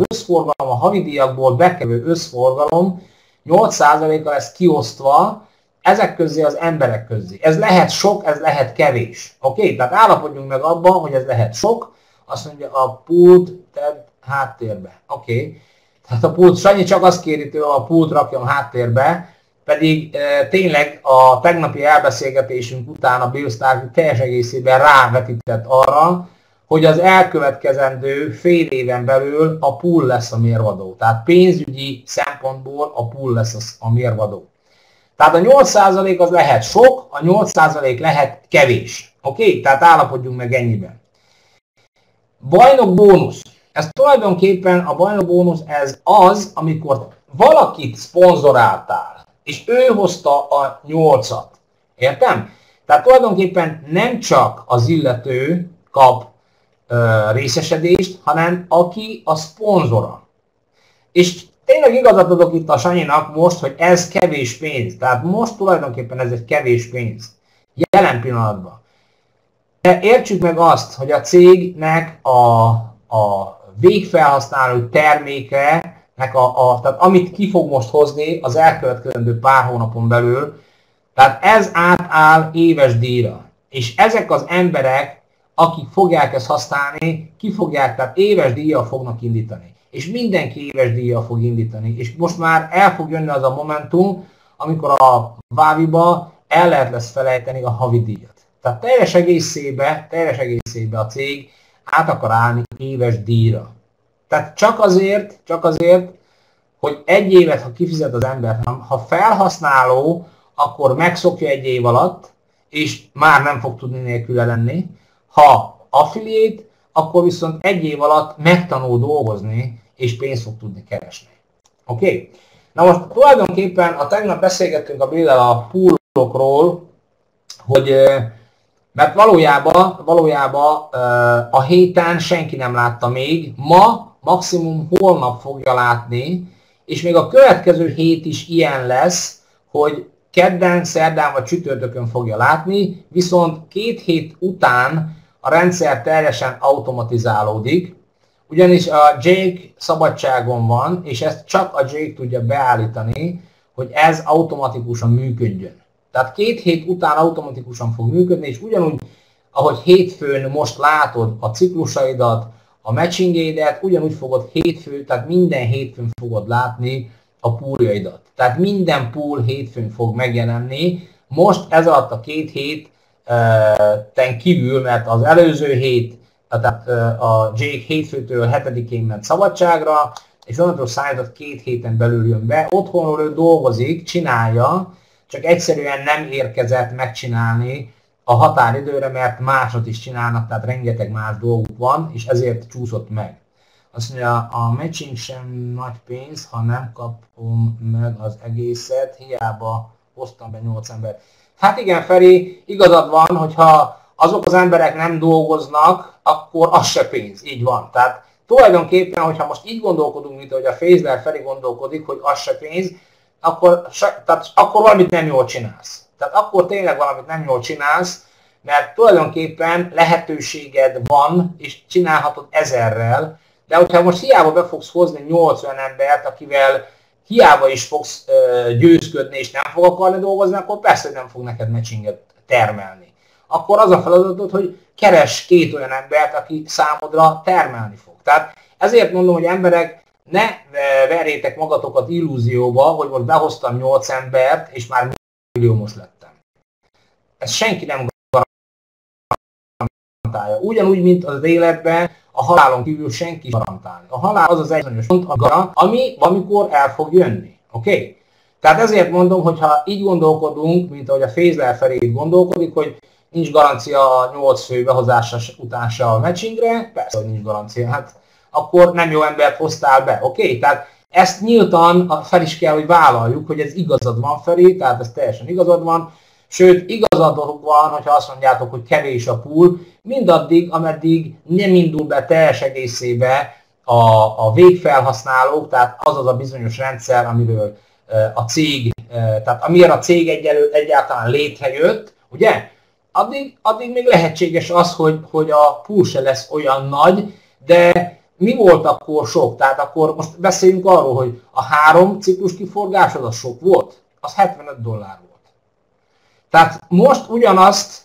a havidíjakból bekerülő összforgalom 8%-a lesz kiosztva ezek közé az emberek közé. Ez lehet sok, ez lehet kevés. Oké? Tehát állapodjunk meg abban, hogy ez lehet sok. Azt mondja, a pult tedd háttérbe. Oké. Tehát a pult, Sanyi csak azt kéri tőle, a pult rakjam háttérbe, pedig tényleg a tegnapi elbeszélgetésünk után a Bill Stark teljes egészében rávetített arra, hogy az elkövetkezendő fél éven belül a pool lesz a mérvadó. Tehát pénzügyi szempontból a pool lesz a mérvadó. Tehát a 8% az lehet sok, a 8% lehet kevés. Oké? Tehát állapodjunk meg ennyiben. Bajnok bónusz. Ez tulajdonképpen a bajnok bónusz ez az, amikor valakit szponzoráltál, és ő hozta a 8-at. Értem? Tehát tulajdonképpen nem csak az illető kap részesedést, hanem aki a szponzora. És tényleg igazat adok itt a Sanyinak most, hogy ez kevés pénz. Tehát most tulajdonképpen ez egy kevés pénz. Jelen pillanatban. De értsük meg azt, hogy a cégnek a végfelhasználó terméke, tehát amit ki fog most hozni az elkövetkezendő pár hónapon belül, tehát ez átáll éves díjra. És ezek az emberek, akik fogják ezt használni, tehát éves díjjal fognak indítani. És mindenki éves díjjal fog indítani. És most már el fog jönni az a momentum, amikor a Váviba el lehet lesz felejteni a havidíjat. Tehát teljes egészébe a cég át akar állni éves díjra. Tehát csak azért, hogy egy évet, ha kifizet az ember, ha felhasználó, akkor megszokja egy év alatt, és már nem fog tudni nélküle lenni. Ha affiliate, akkor viszont egy év alatt megtanul dolgozni, és pénzt fog tudni keresni. Oké? Na most tulajdonképpen tegnap beszélgettünk a Bill-el a poolokról, hogy mert valójában a héten senki nem látta még, ma maximum holnap fogja látni, és még a következő hét is ilyen lesz, hogy kedden, szerdán vagy csütörtökön fogja látni, viszont 2 hét után a rendszer teljesen automatizálódik, ugyanis a Jake szabadságon van, és ezt csak a Jake tudja beállítani, hogy ez automatikusan működjön. Tehát 2 hét után automatikusan fog működni, és ugyanúgy, ahogy hétfőn most látod a ciklusaidat, a matchingédet, ugyanúgy fogod tehát minden hétfőn fogod látni a pooljaidat. Tehát minden pool hétfőn fog megjelenni. Most ez alatt a 2 héten kívül, mert az előző hét, tehát a Jake hétfőtől 7-én ment szabadságra, és onnantól számított 2 héten belül jön be. Otthonról ő dolgozik, csinálja, csak egyszerűen nem érkezett megcsinálni a határidőre, mert másot is csinálnak, tehát rengeteg más dolguk van, és ezért csúszott meg. Azt mondja, a matching sem nagy pénz, ha nem kapom meg az egészet, hiába hoztam be 8 embert. Hát igen, Feri, igazad van, hogyha azok az emberek nem dolgoznak, akkor az se pénz, így van. Tehát tulajdonképpen, hogyha most így gondolkodunk, mint ahogy a Fészler Feri gondolkodik, hogy az se pénz, akkor valamit nem jól csinálsz. Tehát akkor tényleg valamit nem jól csinálsz, mert tulajdonképpen lehetőséged van, és csinálhatod 1000-rel, de hogyha most hiába be fogsz hozni 80 embert, akivel hiába is fogsz győzködni, és nem fog akarni dolgozni, akkor persze, hogy nem fog neked matchinget termelni. Akkor az a feladatod, hogy keres 2 olyan embert, aki számodra termelni fog. Tehát ezért mondom, hogy emberek, ne verjétek magatokat illúzióba, hogy most behoztam 8 embert, és már milliómos lettem. Ez senki nem garantálja. Ugyanúgy, mint az életben, a halálon kívül senki garantálni. A halál az az egy bizonyos pont, ami valamikor el fog jönni. Oké? Tehát ezért mondom, hogy ha így gondolkodunk, mint ahogy a Fészler Feri gondolkodik, hogy nincs garancia 8 fő behozása után se a matchingre, persze, hogy nincs garancia, hát akkor nem jó embert hoztál be, oké? Tehát ezt nyíltan fel is kell, hogy vállaljuk, hogy ez igazad van, Feri, tehát ez teljesen igazad van, sőt, igazadok van, hogyha azt mondjátok, hogy kevés a pool, mindaddig, ameddig nem indul be teljes egészébe a végfelhasználók, tehát az a bizonyos rendszer, amiről a cég, tehát amire a cég egyáltalán létrejött, ugye? Addig még lehetséges az, hogy a pool se lesz olyan nagy, de mi volt akkor sok? Tehát akkor most beszéljünk arról, hogy a 3 ciklus kiforgásod az sok volt? Az $75 volt. Tehát most ugyanazt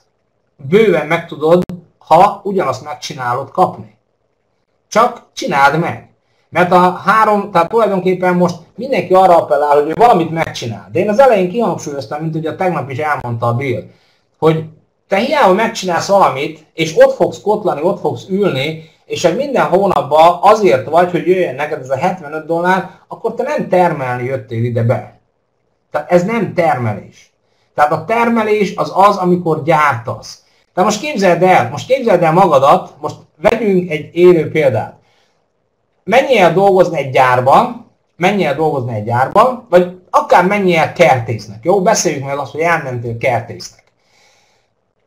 bőven meg tudod, ha ugyanazt megcsinálod kapni. Csak csináld meg. Mert a 3, tehát tulajdonképpen most mindenki arra appellál, hogy ő valamit megcsinál. De én az elején kihangsúlyoztam, mint ugye tegnap is elmondta a Bill, hogy te hiába megcsinálsz valamit, és ott fogsz kotlani, ott fogsz ülni, és minden hónapban azért vagy, hogy jöjjön neked ez a $75, akkor te nem termelni jöttél ide be. Tehát ez nem termelés. Tehát a termelés az az, amikor gyártasz. Tehát most képzeld el magadat, most vegyünk egy élő példát. Menjél el dolgozni egy gyárban, vagy akár menjél el kertésznek. Jó, beszéljük meg azt, hogy elmentél kertésznek.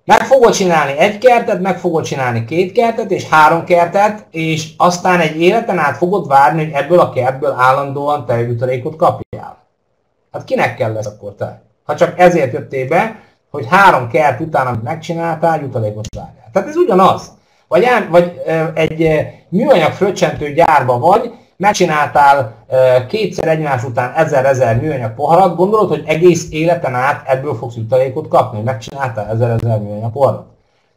Meg fogod csinálni 1 kertet, meg fogod csinálni 2 kertet, és 3 kertet, és aztán egy életen át fogod várni, hogy ebből a kertből állandóan te jutalékot kapjál. Hát kinek kell lesz akkor te? Ha csak ezért jöttél be, hogy 3 kert után, amit megcsináltál, jutalékot várjál. Tehát ez ugyanaz. Vagy egy műanyag fröccsentő gyárba vagy, megcsináltál 2-szer egymás után 1000 műanyag poharat, gondolod, hogy egész életen át ebből fogsz jutalékot kapni, hogy megcsináltál 1000 műanyag poharat.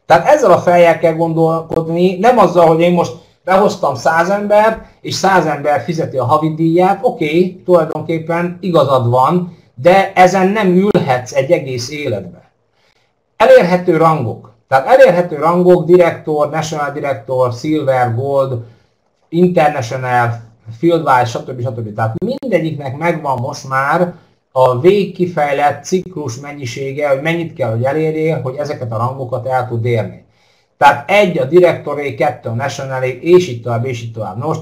Tehát ezzel a fejjel kell gondolkodni, nem azzal, hogy én most behoztam 100 embert, és 100 ember fizeti a havidíját, oké, tulajdonképpen igazad van, de ezen nem ülhetsz egy egész életbe. Elérhető rangok. Tehát elérhető rangok, direktor, national director, silver, gold, international, fieldwise, stb. Tehát mindegyiknek megvan most már a végkifejlett ciklus mennyisége, hogy mennyit kell, hogy elérjél, hogy ezeket a rangokat el tud érni. Tehát 1 a direktoré, 2 a nationalé, és így tovább, és így tovább. Most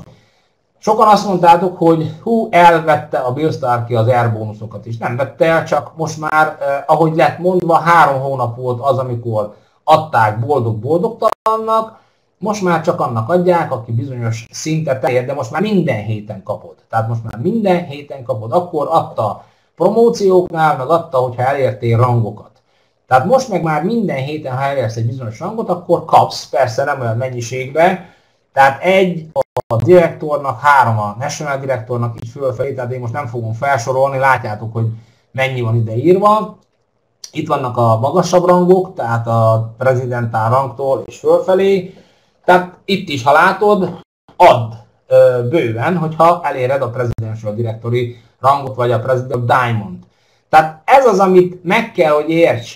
sokan azt mondtátok, hogy elvette a Bill Starkey az air bónuszokat is. Nem vette el, csak most már, ahogy lett mondva, 3 hónap volt az, amikor adták boldog-boldogtalannak, most már csak annak adják, aki bizonyos szintet elér, de most már minden héten kapod. Tehát most már minden héten kapod. Akkor adta promócióknál, meg adta, hogyha elértél rangokat. Tehát most meg már minden héten, ha elérsz egy bizonyos rangot, akkor kapsz, persze nem olyan mennyiségben. Tehát 1 a direktornak, 3 a national direktornak, így fölfelé, tehát én most nem fogom felsorolni, látjátok, hogy mennyi van ide írva. Itt vannak a magasabb rangok, tehát a prezidentál rangtól és fölfelé. Tehát itt is, ha látod, add bőven, hogyha eléred a presidential directory rangot, vagy a president diamond. Tehát ez az, amit meg kell, hogy érts,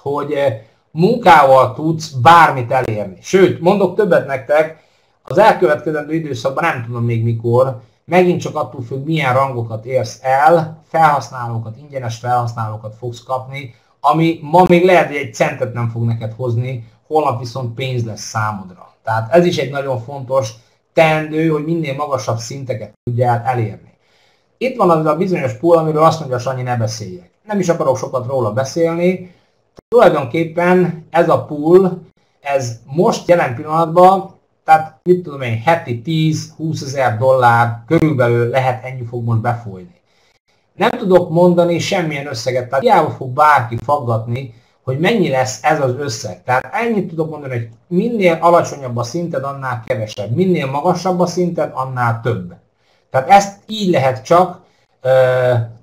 hogy munkával tudsz bármit elérni. Sőt, mondok többet nektek, az elkövetkezendő időszakban nem tudom még mikor, megint csak attól függ, milyen rangokat érsz el, felhasználókat, ingyenes felhasználókat fogsz kapni, ami ma még lehet, hogy egy centet nem fog neked hozni, holnap viszont pénz lesz számodra. Tehát ez is egy nagyon fontos teendő, hogy minél magasabb szinteket tudjál elérni. Itt van az a bizonyos pool, amiről azt mondja, Sanyi, ne beszéljek. Nem is akarok sokat róla beszélni. Tulajdonképpen ez a pool, ez most jelen pillanatban tehát mit tudom én, heti 10-20 ezer dollár körülbelül lehet, ennyi fog most befolyni. Nem tudok mondani semmilyen összeget, tehát hiába fog bárki faggatni, hogy mennyi lesz ez az összeg. Tehát ennyit tudok mondani, hogy minél alacsonyabb a szinted, annál kevesebb. Minél magasabb a szinted, annál több. Tehát ezt így lehet csak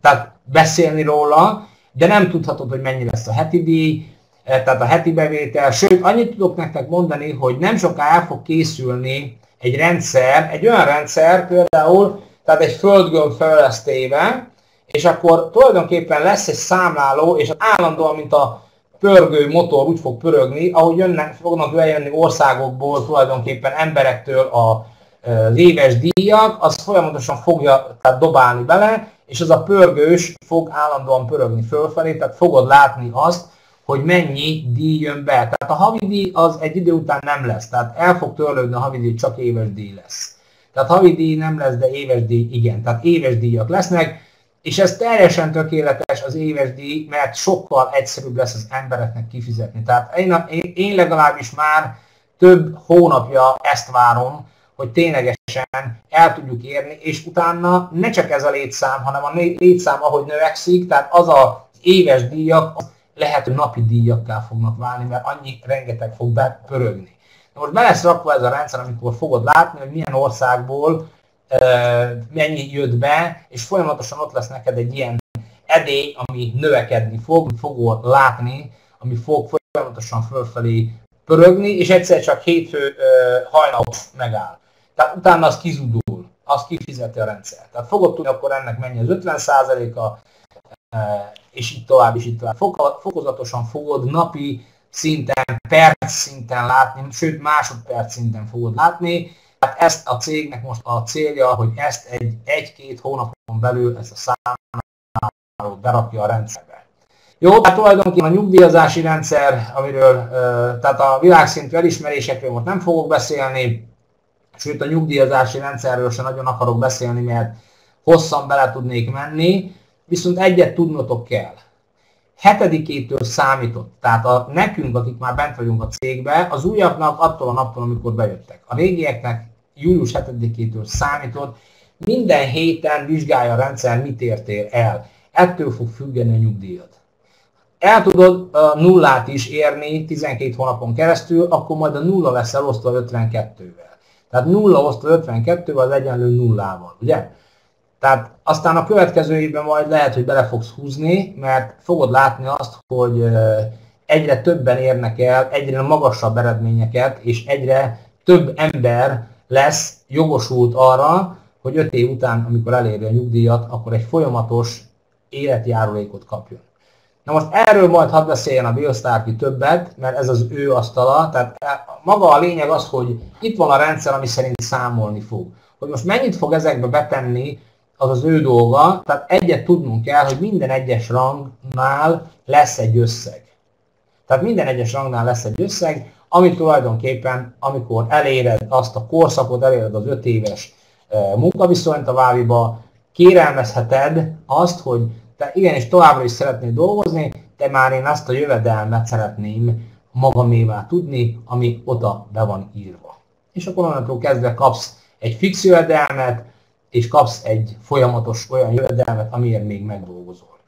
tehát beszélni róla, de nem tudhatod, hogy mennyi lesz a heti díj, tehát a heti bevétel. Sőt, annyit tudok nektek mondani, hogy nem soká el fog készülni egy rendszer, egy olyan rendszer például, tehát egy földgömb fejlesztéve, és akkor tulajdonképpen lesz egy számláló, és állandóan, mint a pörgő motor úgy fog pörögni, ahogy fognak bejönni országokból, tulajdonképpen emberektől az éves díjak, az folyamatosan fogja tehát dobálni bele, és az a pörgős fog állandóan pörögni fölfelé, tehát fogod látni azt, hogy mennyi díj jön be. Tehát a havidíj az egy idő után nem lesz, tehát el fog törlődni a havidíj, csak éves díj lesz. Tehát havidíj nem lesz, de éves díj igen, tehát éves díjak lesznek, és ez teljesen tökéletes az éves díj, mert sokkal egyszerűbb lesz az embereknek kifizetni. Tehát én legalábbis már több hónapja ezt várom, hogy ténylegesen el tudjuk érni, és utána ne csak ez a létszám, hanem a létszám ahogy növekszik, tehát az az éves díjak lehet, hogy napi díjakká fognak válni, mert annyi rengeteg fog bepörögni. Na most be lesz rakva ez a rendszer, amikor fogod látni, hogy milyen országból mennyi jött be, és folyamatosan ott lesz neked egy ilyen edély, ami növekedni fog, fogod látni, ami fog folyamatosan fölfelé pörögni, és egyszer csak hétfő hajnal megáll. Tehát utána az kizudul, az kifizeti a rendszer. Tehát fogod tudni, akkor ennek mennyi az 50%-a, és így tovább, és így tovább. Fokozatosan fogod napi szinten, perc szinten látni, sőt másodperc szinten fogod látni. Tehát ezt a cégnek most a célja, hogy ezt egy-két hónapon belül ezt a számlálót berakja a rendszerbe. Jó, tehát tulajdonképpen a nyugdíjazási rendszer, amiről, tehát a világszintű elismerésekről most nem fogok beszélni, sőt a nyugdíjazási rendszerről sem nagyon akarok beszélni, mert hosszan bele tudnék menni, viszont egyet tudnotok kell. 7-től számított, tehát nekünk, akik már bent vagyunk a cégbe, az újaknak attól a naptól, amikor bejöttek. A régieknek július 7-től számított, minden héten vizsgálja a rendszer, mit értél el. Ettől fog függeni a nyugdíjat. El tudod a nullát is érni 12 hónapon keresztül, akkor majd a nulla lesz elosztva 52-vel. Tehát 0 osztva 52-vel az egyenlő nullával, ugye? Tehát aztán a következő évben majd lehet, hogy bele fogsz húzni, mert fogod látni azt, hogy egyre többen érnek el, egyre magasabb eredményeket, és egyre több ember lesz jogosult arra, hogy 5 év után, amikor eléri a nyugdíjat, akkor egy folyamatos életjárulékot kapjon. Na most erről majd hadd beszéljen a Bill Starkey többet, mert ez az ő asztala, tehát maga a lényeg az, hogy itt van a rendszer, ami szerint számolni fog. Hogy most mennyit fog ezekbe betenni, az az ő dolga, tehát egyet tudnunk kell, hogy minden egyes rangnál lesz egy összeg. Tehát minden egyes rangnál lesz egy összeg, amit tulajdonképpen, amikor eléred azt a korszakot, eléred az 5 éves munkaviszonyt a Váviba, kérelmezheted azt, hogy te igenis továbbra is szeretnél dolgozni, de már én azt a jövedelmet szeretném magamévá tudni, ami oda be van írva. És akkor onnantól kezdve kapsz egy fix jövedelmet, és kapsz egy folyamatos olyan jövedelmet, amiért még megdolgozol.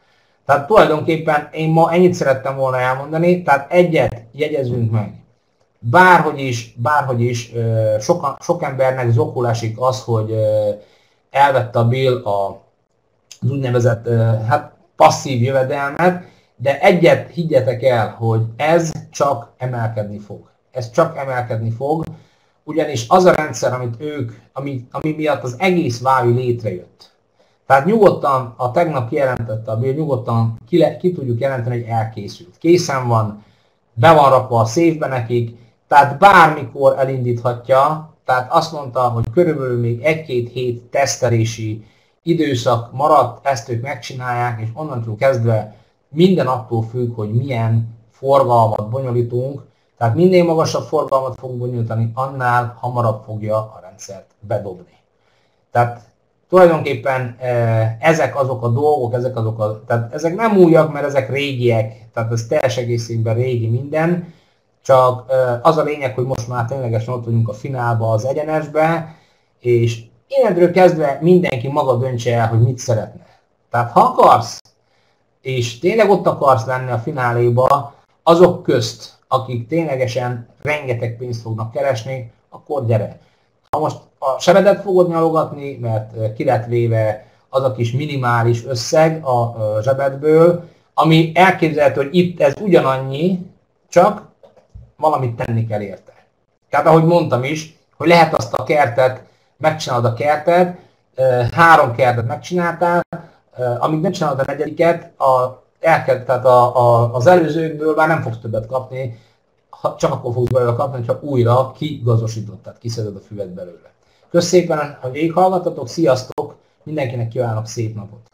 Tehát tulajdonképpen én ma ennyit szerettem volna elmondani, tehát egyet jegyezzünk meg. Bárhogy is sok embernek zokul esik az, hogy elvette a Bill az úgynevezett passzív jövedelmet, de egyet higgyetek el, hogy ez csak emelkedni fog. Ez csak emelkedni fog, ugyanis az a rendszer, ami miatt az egész Vávi létrejött. Tehát nyugodtan, a tegnap kijelentette a Bill, nyugodtan ki tudjuk jelenteni, hogy elkészült. Készen van, be van rakva a széfbe nekik, tehát bármikor elindíthatja, tehát azt mondta, hogy körülbelül még 1-2 hét tesztelési időszak maradt, ezt ők megcsinálják, és onnantól kezdve minden attól függ, hogy milyen forgalmat bonyolítunk, tehát minél magasabb forgalmat fogunk bonyolítani, annál hamarabb fogja a rendszert bedobni. Tehát tulajdonképpen ezek azok a dolgok, tehát ezek nem újak, mert ezek régiek, tehát ez teljes egészében régi minden, Csak az a lényeg, hogy most már ténylegesen ott vagyunk a finálba, az egyenesbe, és innentől kezdve mindenki maga döntse el, hogy mit szeretne. Tehát ha akarsz, és tényleg ott akarsz lenni a fináléba, azok közt, akik ténylegesen rengeteg pénzt fognak keresni, akkor gyere. Ha most a sebedet fogod nyalogatni, mert ki lett véve az a kis minimális összeg a zsebedből, ami elképzelhető, hogy itt ez ugyanannyi, csak valamit tenni kell érte. Tehát ahogy mondtam is, hogy lehet azt a kertet, megcsinálod a kertet, 3 kertet megcsináltál, amíg nem csinálod a negyediket, tehát az előzőkből már nem fogsz többet kapni, csak akkor fogsz belőle kapni, hogyha újra kigazosítod, tehát kiszeded a füvet belőle. Köszönöm szépen, hogy végighallgattatok, sziasztok, mindenkinek kívánok szép napot!